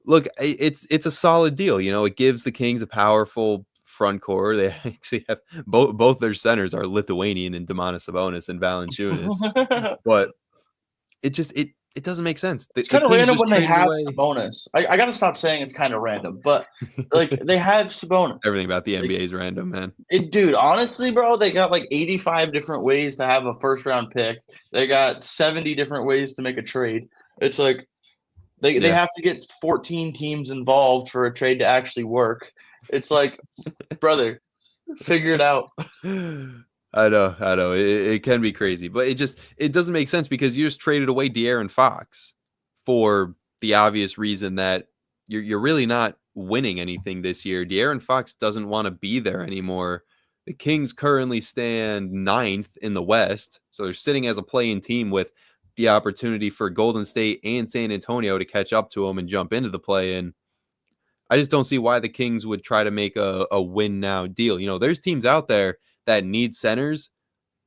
look, it's a solid deal. You know, it gives the Kings a powerful front court. They actually have both their centers are Lithuanian, and Domantas Sabonis and Valanciunas. But it doesn't make sense. It's kind of random when they have Sabonis. I got to stop saying it's kind of random, but like they have Sabonis. Everything about the NBA is random, man. Dude, honestly, bro, they got like 85 different ways to have a first-round pick. They got 70 different ways to make a trade. It's like they have to get 14 teams involved for a trade to actually work. It's like, brother, figure it out. I know. It can be crazy, but it doesn't make sense because you just traded away De'Aaron Fox for the obvious reason that you're really not winning anything this year. De'Aaron Fox doesn't want to be there anymore. The Kings currently stand 9th in the West, so they're sitting as a play-in team with the opportunity for Golden State and San Antonio to catch up to them and jump into the play-in. I just don't see why the Kings would try to make a win-now deal. You know, there's teams out there that need centers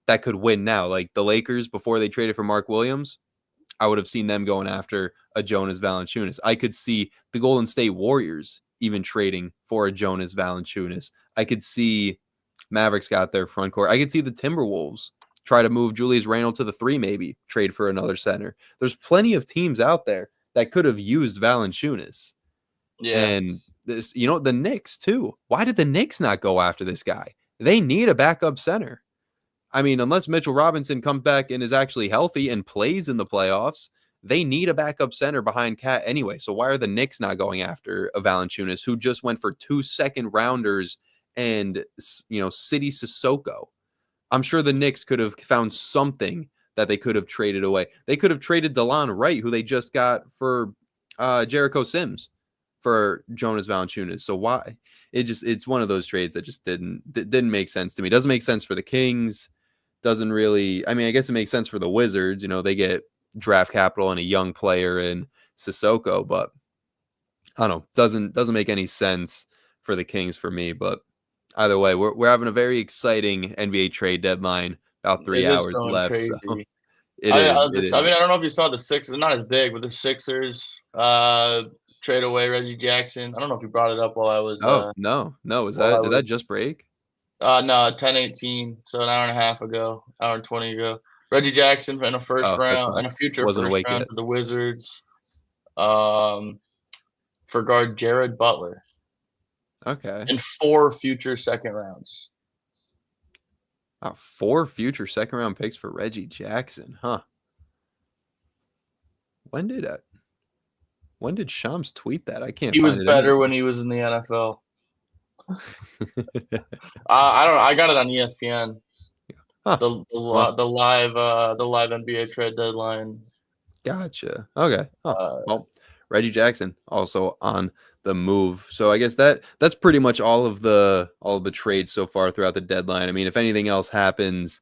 that could win now. Like the Lakers, before they traded for Mark Williams, I would have seen them going after a Jonas Valanciunas. I could see the Golden State Warriors even trading for a Jonas Valanciunas. I could see Mavericks got their front court. I could see the Timberwolves try to move Julius Randle to the 3, maybe trade for another center. There's plenty of teams out there that could have used Valanciunas. Yeah. And this, you know, the Knicks too. Why did the Knicks not go after this guy? They need a backup center. I mean, unless Mitchell Robinson comes back and is actually healthy and plays in the playoffs, they need a backup center behind Cat anyway. So why are the Knicks not going after a Valanciunas who just went for 2 second-rounders and, you know, Sidy Cissoko? I'm sure the Knicks could have found something that they could have traded away. They could have traded DeLon Wright, who they just got for Jericho Sims, for Jonas Valanciunas. So why? It's one of those trades that just didn't make sense to me. It doesn't make sense for the Kings. Doesn't really. I mean, I guess it makes sense for the Wizards. You know, they get draft capital and a young player in Cissoko, but I don't know. Doesn't make any sense for the Kings for me. But either way, we're having a very exciting NBA trade deadline. About 3 hours left. Crazy. So I mean, I don't know if you saw the Sixers. They're not as big, but the Sixers trade away Reggie Jackson. I don't know if you brought it up while I was. Oh no, did that just break? No, 10:18, so an hour and a half ago, hour and 20 ago. Reggie Jackson in a first Oh, that's round fine. and a future Wasn't first awake round yet. to the Wizards. For guard Jared Butler. Okay. And 4 future second rounds. 4 future second round picks for Reggie Jackson, huh? When did Shams tweet that? I can't. He find was it better anywhere. when he was in the NFL. I got it on ESPN. Huh. The live NBA trade deadline. Gotcha. Okay. Huh. Well, Reggie Jackson also on the move. So I guess that's pretty much all of the trades so far throughout the deadline. I mean, if anything else happens,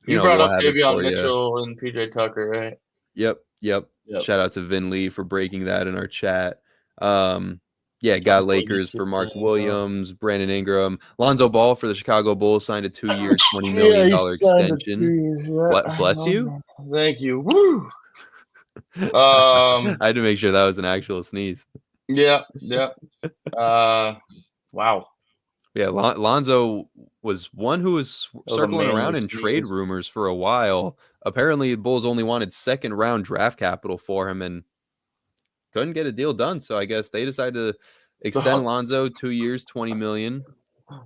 you brought up Davion Mitchell and PJ Tucker, right? Yep. Shout out to Vin Lee for breaking that in our chat. Yeah, got Lakers for Mark Williams, Brandon Ingram, Lonzo Ball for the Chicago Bulls signed a 2-year, $20 million extension. Bless you. Thank you. Woo. I had to make sure that was an actual sneeze. Yeah. Wow. Yeah, Lonzo was one who was circling around in trade rumors for a while. Apparently, the Bulls only wanted second-round draft capital for him and couldn't get a deal done. So I guess they decided to extend Lonzo 2 years, $20 million.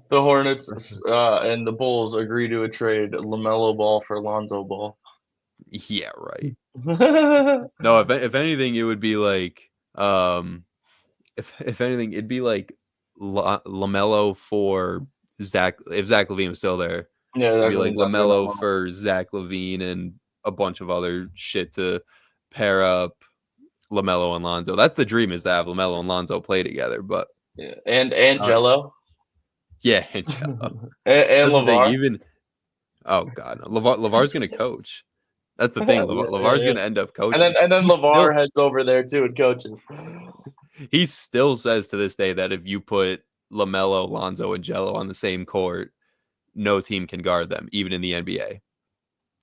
The Hornets and the Bulls agree to a trade LaMelo Ball for Lonzo Ball. Yeah, right. No, if anything, it would be like if anything, it'd be like LaMelo for Zach if Zach LaVine was still there. Yeah, it'd be like LaMelo for Zach LaVine and a bunch of other shit to pair up LaMelo and Lonzo. That's the dream, is to have LaMelo and Lonzo play together. But yeah, and Jello. Yeah, and Jello. and LeVar. Even oh god, no. LeVar's gonna coach. That's the thing. LeVar's gonna end up coaching, and then LeVar heads over there too and coaches. He still says to this day that if you put LaMelo, Lonzo, and Jello on the same court, no team can guard them, even in the NBA.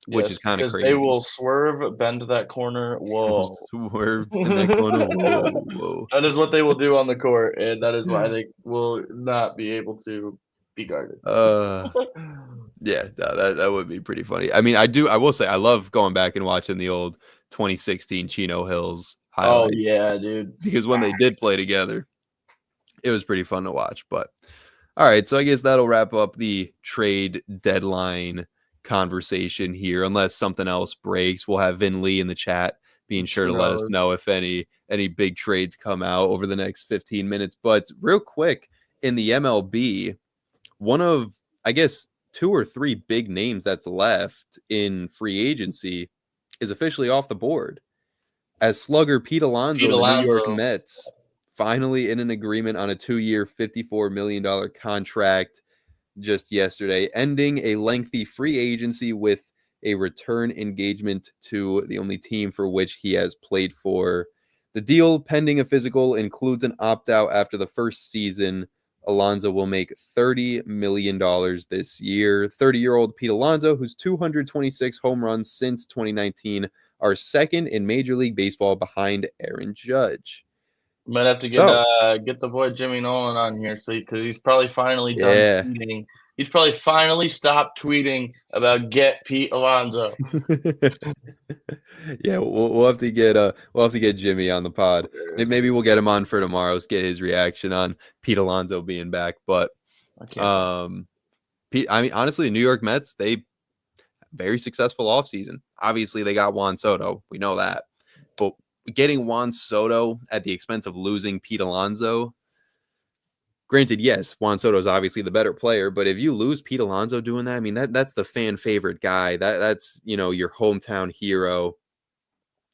Which is kind of crazy. They will swerve, bend that corner. Whoa. Swerve, bend that corner. Whoa. That is what they will do on the court, and that is why they will not be able to be guarded. Yeah, no, that would be pretty funny. I mean, I will say I love going back and watching the old 2016 Chino Hills highlights. Oh yeah, dude. Because when they did play together, it was pretty fun to watch. But all right, so I guess that'll wrap up the trade deadline conversation here. Unless something else breaks, we'll have Vin Lee in the chat being sure to let us know if any big trades come out over the next 15 minutes. But real quick, in the MLB, one of, I guess, 2 or 3 big names that's left in free agency is officially off the board, as slugger Pete Alonso, the New York Mets, finally in an agreement on a 2-year, $54 million contract just yesterday, ending a lengthy free agency with a return engagement to the only team for which he has played for. The deal, pending a physical, includes an opt-out after the first season. Alonso will make $30 million this year. 30-year-old Pete Alonso, whose 226 home runs since 2019 are second in Major League Baseball behind Aaron Judge. Might have to get the boy Jimmy Nolan on here, because he's probably finally done tweeting. He's probably finally stopped tweeting about get Pete Alonso. Yeah, we'll have to get Jimmy on the pod. Maybe we'll get him on for tomorrow's, get his reaction on Pete Alonso being back. But Pete, I mean, honestly, the New York Mets, they very successful offseason. Obviously, they got Juan Soto. We know that. But getting Juan Soto at the expense of losing Pete Alonso, granted, yes, Juan Soto is obviously the better player, but if you lose Pete Alonso doing that, I mean, that's the fan favorite guy. That's your hometown hero.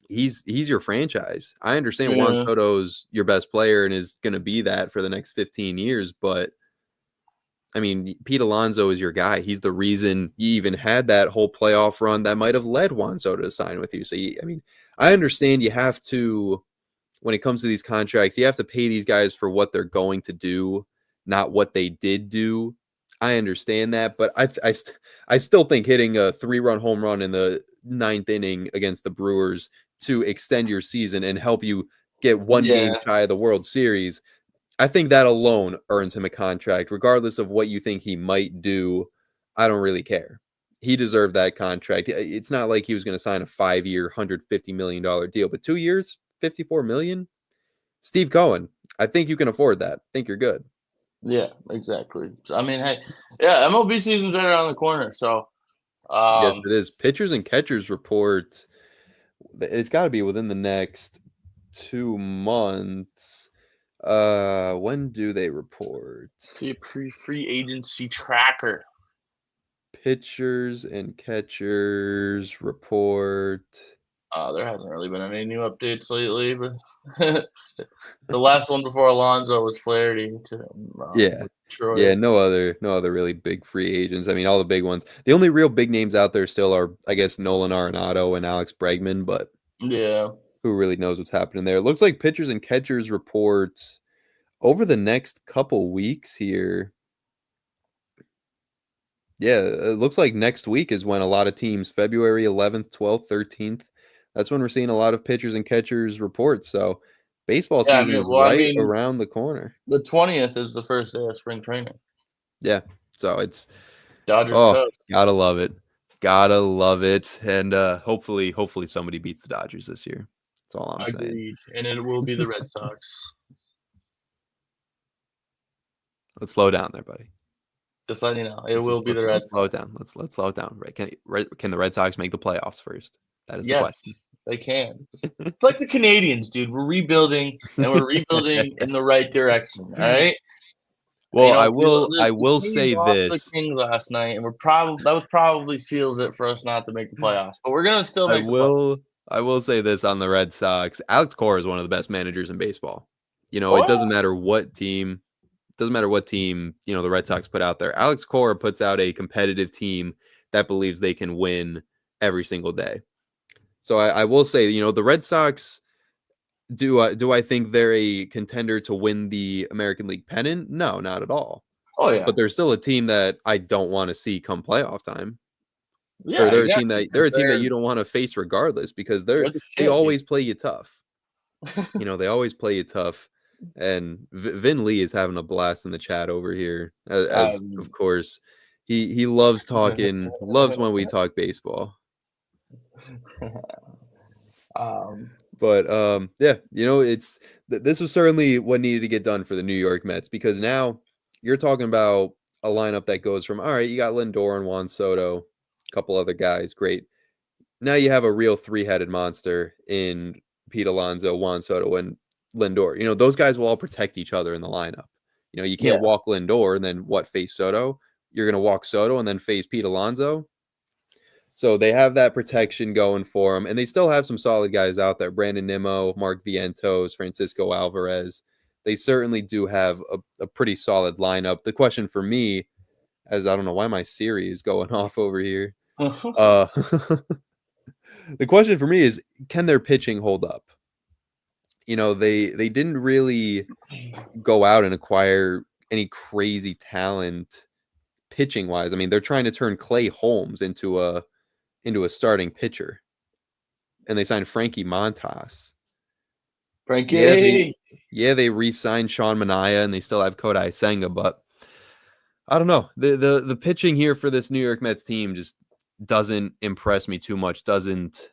He's your franchise. I understand Juan Soto's your best player and is going to be that for the next 15 years, but I mean, Pete Alonso is your guy. He's the reason you even had that whole playoff run that might have led Juan Soto to sign with you. So, I mean, I understand you have to, when it comes to these contracts, you have to pay these guys for what they're going to do, not what they did do. I understand that, but I still think hitting a 3-run home run in the 9th inning against the Brewers to extend your season and help you get one game Yeah. shy of the World Series. I think that alone earns him a contract, regardless of what you think he might do. I don't really care. He deserved that contract. It's not like he was going to sign a 5-year, $150 million deal, but 2 years, $54 million. Steve Cohen, I think you can afford that. I think you're good. Yeah, exactly. So, I mean, hey, yeah, MLB season's right around the corner. So, Yes, it is. Pitchers and catchers report. It's got to be within the next 2 months. When do they report? see a free agency tracker. Pitchers and catchers report. There hasn't really been any new updates lately, but the last one before Alonso was Flaherty to Yeah. Detroit. Yeah, no other really big free agents. I mean, all the big ones. The only real big names out there still are, I guess, Nolan Arenado and Alex Bregman, but yeah, who really knows what's happening there? It looks like pitchers and catchers reports over the next couple weeks here. Yeah, it looks like next week is when a lot of teams, February 11th, 12th, 13th, that's when we're seeing a lot of pitchers and catchers reports. So baseball yeah. season is right around the corner. The 20th is the first day of spring training. Yeah. So it's Dodgers Cubs. Gotta love it. Gotta love it. And hopefully somebody beats the Dodgers this year. That's all I'm saying. Agreed. And it will be the Red Sox. Let's slow down there, buddy. Just letting you know, it will be the Red Sox. Slow it down. Let's slow it down. Right? Can the Red Sox make the playoffs first? That is the question. Yes, they can. It's like the Canadians, dude. We're rebuilding, and we're rebuilding in the right direction. All right. Well, You know, I will the Kings say lost this. The Kings last night, and that was probably seals it for us not to make the playoffs. But we're gonna still make the playoffs. I will say this on the Red Sox. Alex Cora is one of the best managers in baseball. You know, it doesn't matter what team. Doesn't matter what team, you know, the Red Sox put out there. Alex Cora puts out a competitive team that believes they can win every single day. So I will say, you know, the Red Sox, do I think they're a contender to win the American League pennant? No, not at all. Oh yeah. But they're still a team that I don't want to see come playoff time. Yeah, Or they're exactly. a team that you don't want to face regardless because they always play you tough. You know, they always play you tough. And Vin Lee is having a blast in the chat over here. As of course, he loves talking, loves when we talk baseball. But yeah, you know, this was certainly what needed to get done for the New York Mets because now you're talking about a lineup that goes from, all right, you got Lindor and Juan Soto, a couple other guys, great. Now you have a real three-headed monster in Pete Alonso, Juan Soto, and Lindor. You know, those guys will all protect each other in the lineup. You know, you can't walk Lindor and then face Soto. You're going to walk Soto and then face Pete Alonso. So they have that protection going for them. And they still have some solid guys out there. Brandon Nimmo, Mark Vientos, Francisco Alvarez. They certainly do have a pretty solid lineup. The question for me, as I don't know why my Siri is going off over here. The question for me is, can their pitching hold up? You know, they didn't really go out and acquire any crazy talent pitching wise. I mean, they're trying to turn Clay Holmes into a starting pitcher, and they signed Frankie Montas. Frankie, they re-signed Sean Manaea, and they still have Kodai Senga, but I don't know. The pitching here for this New York Mets team just doesn't impress me too much. Doesn't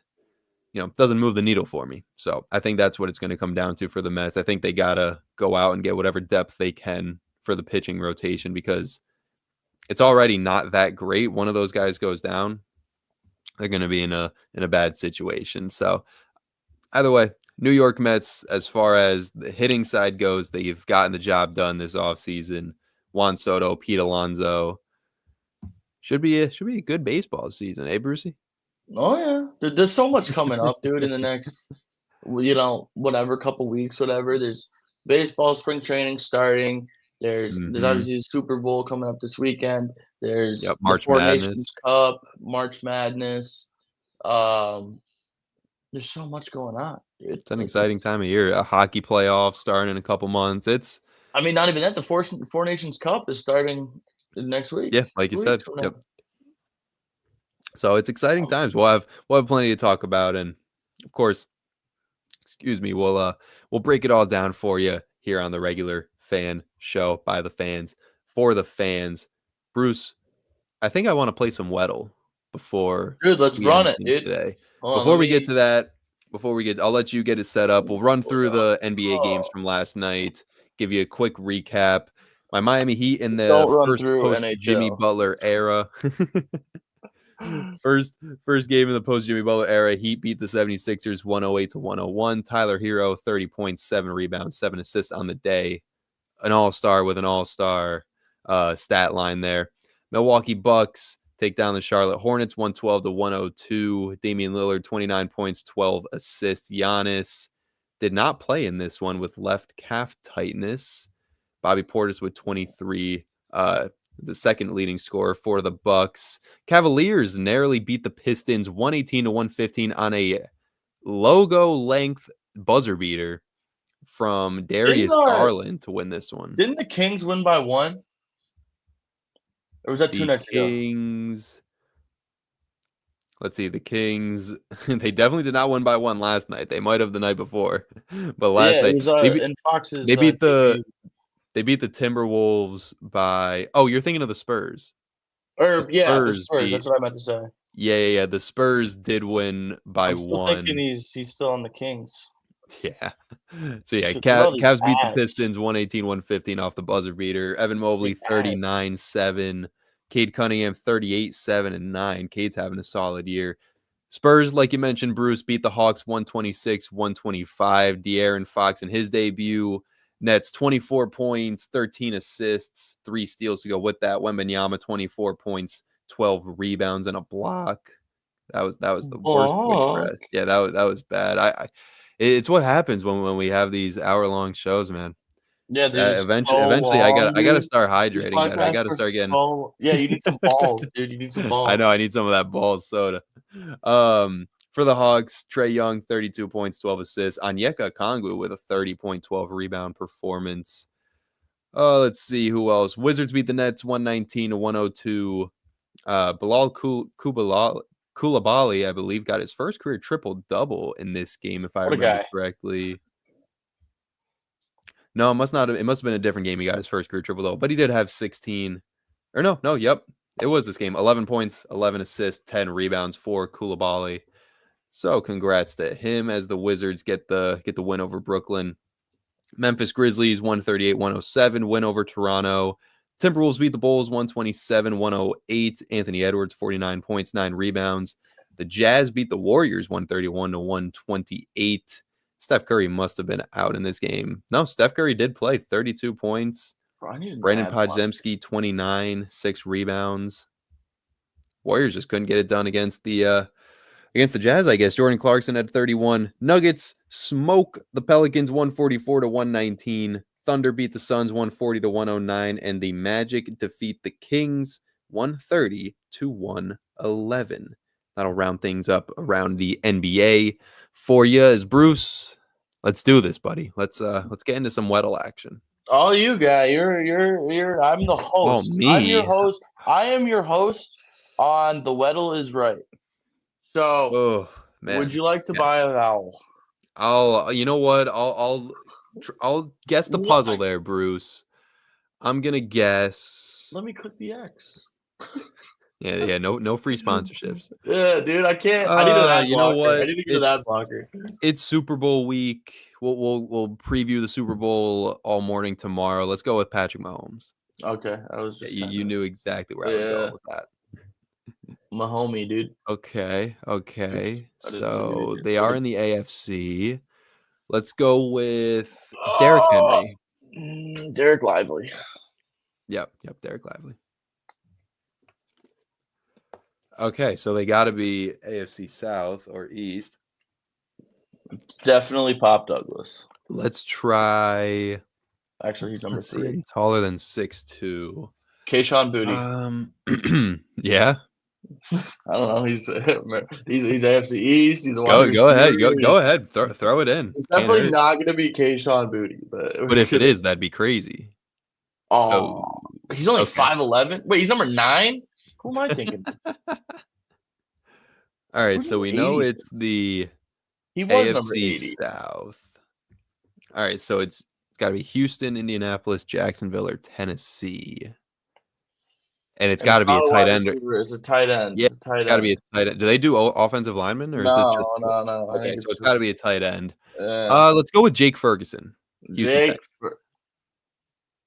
move the needle for me. So I think that's what it's going to come down to for the Mets. I think they got to go out and get whatever depth they can for the pitching rotation because it's already not that great. One of those guys goes down, they're going to be in a bad situation. So either way, New York Mets, as far as the hitting side goes, they've gotten the job done this offseason. Juan Soto, Pete Alonso. Should be a good baseball season, eh, Brucey? Oh yeah, there's so much coming up, dude. In the next, couple weeks, whatever. There's baseball spring training starting. There's obviously the Super Bowl coming up this weekend. There's March the Four Madness. Nations Cup, March Madness. There's so much going on. It's an exciting time of year. A hockey playoff starting in a couple months. I mean, not even that. The Four Nations Cup is starting next week. Yeah, like you said. Yep. So it's exciting times. We'll have plenty to talk about, and of course, excuse me, we'll break it all down for you here on the regular fan show by the fans for the fans. Bruce, I think I want to play some Weddle before dude. Let's we run end it, things dude. today. Hold Before on, we get to that, I'll let you get it set up. We'll run through the NBA games from last night, give you a quick recap. My Miami Heat in the don't run first through post Jimmy NHL. Butler era. First game in the post Jimmy Butler era, Heat beat the 76ers 108-101. Tyler Hero, 30 points, 7 rebounds, 7 assists on the day. An all-star with an all-star stat line there. Milwaukee Bucks take down the Charlotte Hornets 112-102. Damian Lillard, 29 points, 12 assists. Giannis did not play in this one with left calf tightness. Bobby Portis with 23, the second leading scorer for the Bucks. Cavaliers narrowly beat the Pistons 118-115 on a logo length buzzer beater from Darius Garland to win this one. Didn't the Kings win by 1? Or was that 2 nights ago? Kings. Let's see. The Kings, they definitely did not win by 1 last night. They might have the night before. But last night, in Fox's, they beat the Timberwolves by. Oh, you're thinking of the Spurs. The Spurs. That's what I meant to say. Yeah. The Spurs did win by 1. Thinking he's still on the Kings. Yeah. So yeah, Cavs beat the Pistons 118-115 off the buzzer beater. Evan Mobley 39-7. Cade Cunningham 38-7 and 9. Cade's having a solid year. Spurs, like you mentioned, Bruce, beat the Hawks 126-125. De'Aaron Fox in his debut. Nets 24 points, 13 assists, 3 steals to go with that. Wembanyama 24 points, 12 rebounds and a block. That was the worst push press. Yeah, that was bad. It's what happens when we have these hour-long shows, man. Yeah, dude, eventually I gotta start hydrating, man. I gotta start getting. Yeah, you need some balls, dude. You need some balls. I know. I need some of that balls soda. For the Hawks, Trae Young, 32 points, 12 assists. Onyeka Okongwu with a 30-point, 12-rebound performance. Let's see who else. Wizards beat the Nets 119-102. Bilal Koulibaly, I believe, got his first career triple-double in this game, if I remember correctly. No, it must have been a different game. He got his first career triple-double, but he did have 16. Or no, yep. It was this game. 11 points, 11 assists, 10 rebounds for Koulibaly. So congrats to him as the Wizards get the win over Brooklyn. Memphis Grizzlies 138-107 win over Toronto. Timberwolves beat the Bulls 127-108. Anthony Edwards 49 points, 9 rebounds. The Jazz beat the Warriors 131-128. Steph Curry must have been out in this game. No, Steph Curry did play 32 points. Brandon Podziemski 29, 6 rebounds. Warriors just couldn't get it done against the Jazz, I guess. Jordan Clarkson had 31. Nuggets smoke the Pelicans 144-119. Thunder beat the Suns 140-109. And the Magic defeat the Kings 130-111. That'll round things up around the NBA for you. As Bruce, let's do this, buddy. Let's get into some Weddle action. Oh, you guy, you're. I'm the host. Oh, me. I'm your host. I am your host on The Weddle is Right. So, would you like to buy a vowel? You know what? I'll guess the puzzle there, Bruce. I'm gonna guess. Let me click the X. Yeah. No free sponsorships. Yeah, dude, I can't. I need an ad blocker. You know what? I need to get an ad blocker. It's Super Bowl week. We'll preview the Super Bowl all morning tomorrow. Let's go with Patrick Mahomes. Okay, I was. You knew exactly where I was going with that. My homie, dude. Okay. So they are in the AFC. Let's go with Derrick Henry. Derek Lively. Yep, Derek Lively. Okay, so they got to be AFC South or East. It's definitely Pop Douglas. Let's try. Actually, he's number 3. Taller than 6'2". Kayshon Boutte. Yeah. I don't know. He's AFC East. He's go ahead. Go ahead. Throw it in. It's definitely not going to be Kayshon Boutte, but if it is, that'd be crazy. Oh, he's only 5'11". Wait, he's number 9. Who am I thinking? All right, so we know it's the He was number AFC 80. South. All right, so it's got to be Houston, Indianapolis, Jacksonville, or Tennessee. And it's got to be a tight end. It's a tight end. Yeah, it's got to be a tight end. Do they do offensive linemen, or is this just no? Okay, so it's got to be a tight end. Yeah. Let's go with Jake Ferguson.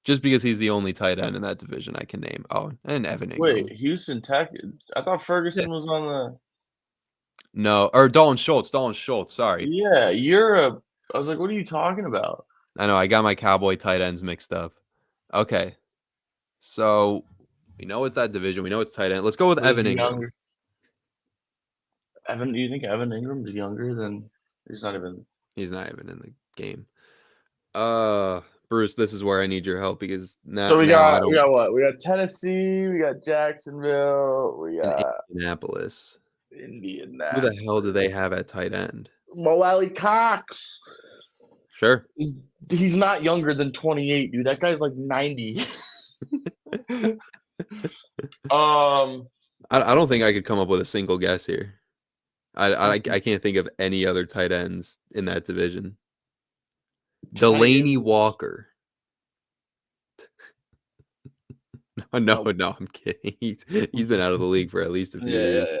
Just because he's the only tight end in that division I can name. Oh, and Evan Ingram. Wait, Houston Tech? I thought Ferguson was on the. No, or Dalton Schultz. Sorry. Yeah, I was like, what are you talking about? I know. I got my Cowboy tight ends mixed up. Okay, so we know it's that division. We know it's tight end. Let's go with Evan Ingram. Do you think Evan Ingram's younger than? He's not even in the game. Bruce, this is where I need your help because now. So we got what? We got Tennessee. We got Jacksonville. We got Indianapolis. Indianapolis. Who the hell do they have at tight end? Mo Alie-Cox. Sure. He's not younger than 28, dude. That guy's like 90. I don't think I could come up with a single guess here. I can't think of any other tight ends in that division. Delaney Walker. No, I'm kidding. He's been out of the league for at least a few years. Yeah.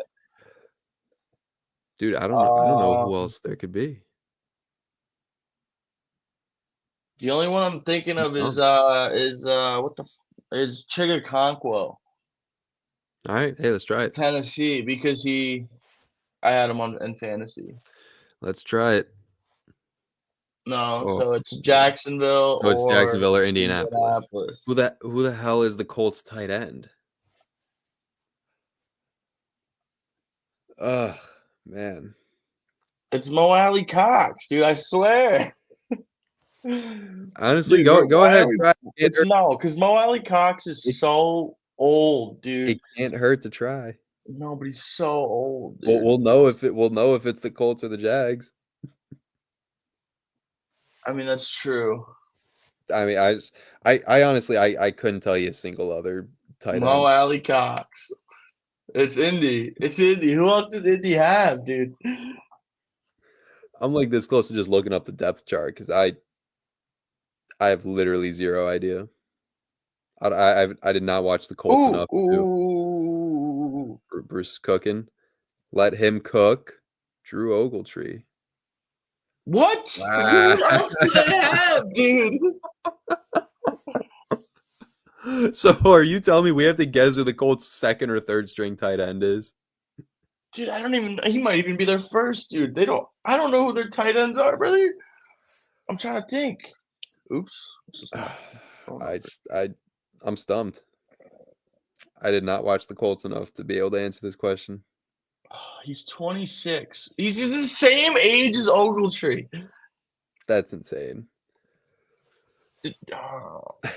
Dude, I don't know who else there could be. The only one I'm thinking of is Chig Okonkwo. All right, hey, let's try it. Tennessee, because I had him in fantasy. Let's try it. No, so it's Jacksonville. So it's Jacksonville or Indianapolis. Who the hell is the Colts tight end? Man. It's Mo Alie-Cox, dude. I swear. Honestly, dude, go ahead. Because Mo Alie-Cox is so old, dude. It can't hurt to try. No, but he's so old. Dude. We'll know if it's the Colts or the Jags. I mean, that's true. I mean, I honestly couldn't tell you a single other tight end. Mo Alie-Cox. It's Indy. Who else does Indy have, dude? I'm like this close to just looking up the depth chart because I have literally zero idea. I did not watch the Colts enough. Bruce cooking. Let him cook. Drew Ogletree. What? Wow. Who else do they have, dude? So are you telling me we have to guess who the Colts' second or third string tight end is? Dude, I don't even. He might even be their first, dude. I don't know who their tight ends are, brother. I'm trying to think. Oops. I'm stumped. I did not watch the Colts enough to be able to answer this question. He's 26. He's the same age as Ogletree. That's insane.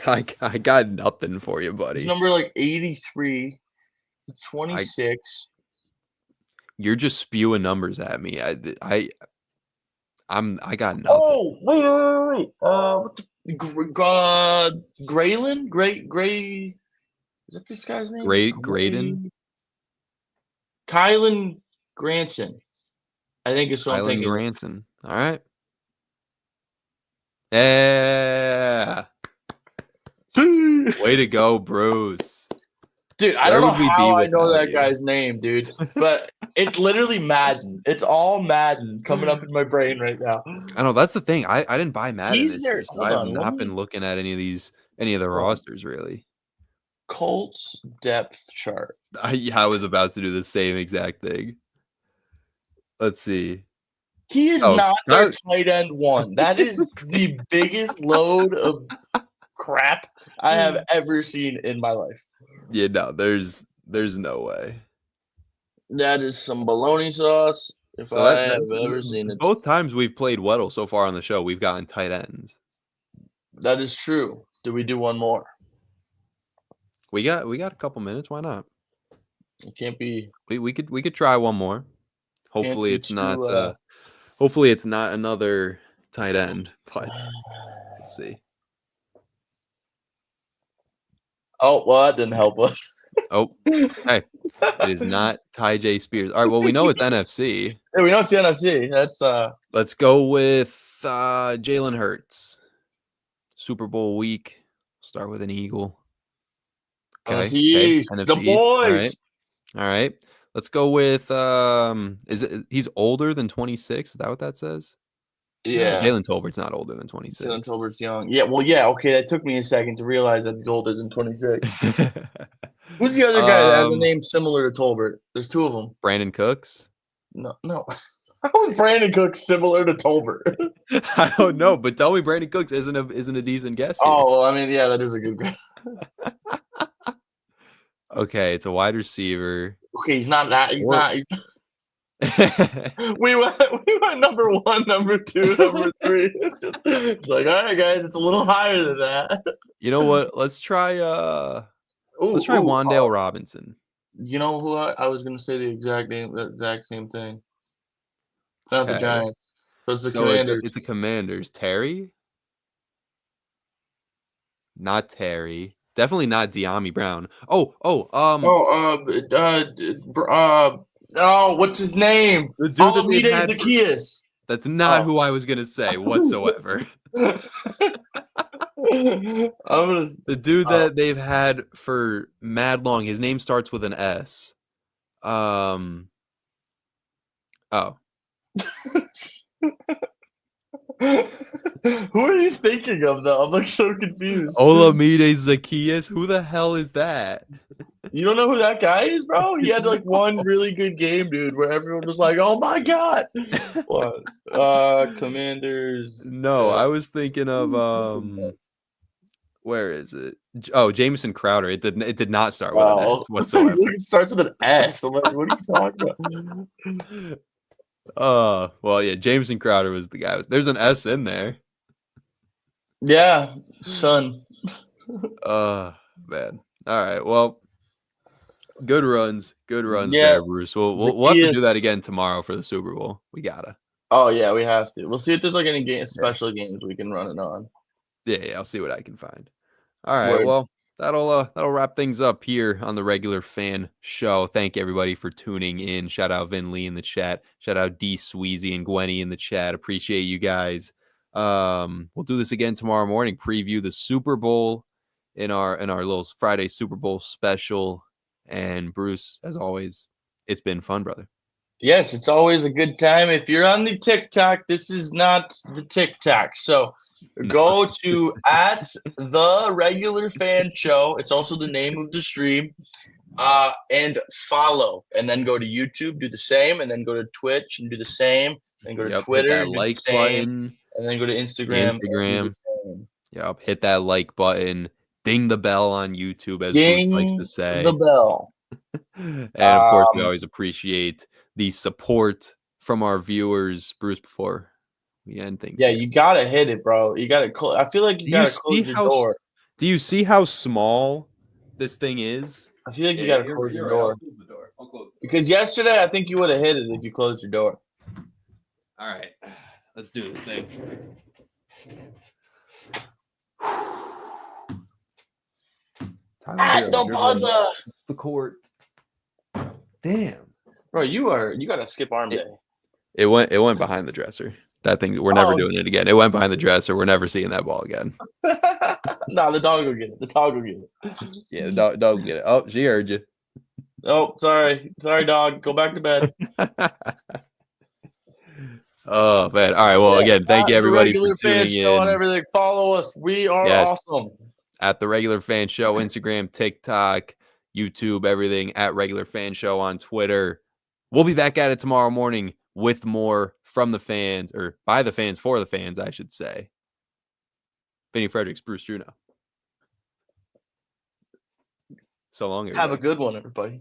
I got nothing for you, buddy. He's number like 83. He's 26. You're just spewing numbers at me. I got nothing. Oh, wait. What the Graylin? Gray. Is that this guy's name? Graydon? Kylan Granson. I think it's what I'm thinking. Granson. All right. Yeah. Way to go, Bruce. Dude, I don't know how I know that guy's name, dude. But it's literally Madden. It's all Madden coming up in my brain right now. I know that's the thing. I didn't buy Madden. So I have not been looking at any of the rosters really. Colts depth chart. I was about to do the same exact thing. Let's see. He is not their tight end one. That is the biggest load of crap I have ever seen in my life. Yeah, no, there's no way. That is some bologna sauce. If I have ever seen it. Both times we've played Weddle so far on the show, we've gotten tight ends. That is true. Do we do one more? We got a couple minutes. Why not? It can't be. We could try one more. Hopefully it's not. Hopefully it's not another tight end. But let's see. Oh well, that didn't help us. Oh, hey, it is not Ty J. Spears. All right, well, we know it's NFC. Yeah, we know it's the NFC. That's Let's go with Jalen Hurts. Super Bowl week. Start with an Eagle. Okay. NFC East. NFC The East. boys. All right. Let's go with he's older than 26? Is that what that says? Yeah. Jalen Tolbert's not older than 26. Jalen Tolbert's young. Yeah, well, yeah, okay. That took me a second to realize that he's older than 26. Who's the other guy that has a name similar to Tolbert? There's two of them. Brandon Cooks? No. How is Brandon Cooks similar to Tolbert? I don't know, but tell me Brandon Cooks isn't a decent guess here. Oh, well, I mean, yeah, that is a good guess. Okay, it's a wide receiver. Okay, he's not that. He's not. We went number 1, number 2, number 3. It's like, all right, guys, it's a little higher than that. You know what? Let's try Wan'Dale Robinson. You know who I was gonna say the exact same thing. It's not the Giants. So it's the Commanders. It's a Commanders. Terry? Not Terry. Definitely not De'Ami Brown. What's his name? The dude Olamide Zaccheaus. That's not who I was gonna say whatsoever. The dude that they've had for mad long. His name starts with an S. Who are you thinking of, though? I'm like so confused. Olamide Zaccheaus? Who the hell is that? You don't know who that guy is, bro? He had like one really good game, dude, where everyone was like, "Oh my god!" What? Commanders. No, I was thinking of where is it? Oh, Jamison Crowder. It did not start with an S whatsoever. It starts with an S. I'm like, what are you talking about? Well, yeah, Jamison Crowder was the guy. There's an S in there. Yeah, son. Man. All right. Well, good runs there, Bruce. We'll have to do that again tomorrow for the Super Bowl. We gotta. Oh yeah, we have to. We'll see if there's like any special games we can run it on. Yeah, I'll see what I can find. All right. Well, that'll wrap things up here on the Regular Fan Show. Thank everybody for tuning in. Shout out Vin Lee in the chat. Shout out D Sweezy and Gwenny in the chat. Appreciate you guys. We'll do this again tomorrow morning. Preview the Super Bowl in our little Friday Super Bowl special. And Bruce, as always, it's been fun, brother. Yes, it's always a good time. If you're on the TikTok, this is not the TikTok. So go to at the Regular Fan Show. It's also the name of the stream. And follow. And then go to YouTube, do the same. And then go to Twitch and do the same. And go to Twitter, hit that like button. And then go to Instagram. Yep, hit that like button. Ding the bell on YouTube, as Bruce likes to say. The bell. And of course, we always appreciate the support from our viewers. Bruce, before we end things. Yeah, you gotta hit it, bro. You gotta. I feel like you gotta close your door. Do you see how small this thing is? I feel like you gotta close your door. I'll close the door. Because yesterday, I think you would have hit it if you closed your door. All right, let's do this thing. At the buzzer. The court. Damn, bro, you got to skip arm day. It went behind the dresser. That thing, we're never doing it again. It went behind the dresser. We're never seeing that ball again. Nah, the dog will get it. The dog will get it. Yeah, the dog will get it. Oh, she heard you. Oh, sorry, dog. Go back to bed. Oh man! All right. Well, again, thank you everybody for tuning in. On everything. Follow us. We are awesome. At the Regular Fan Show, Instagram, TikTok, YouTube, everything at Regular Fan Show on Twitter. We'll be back at it tomorrow morning with more from the fans, or by the fans, for the fans, I should say. Vinny Fredericks, Bruce Juno. So long, everybody. Have a good one, everybody.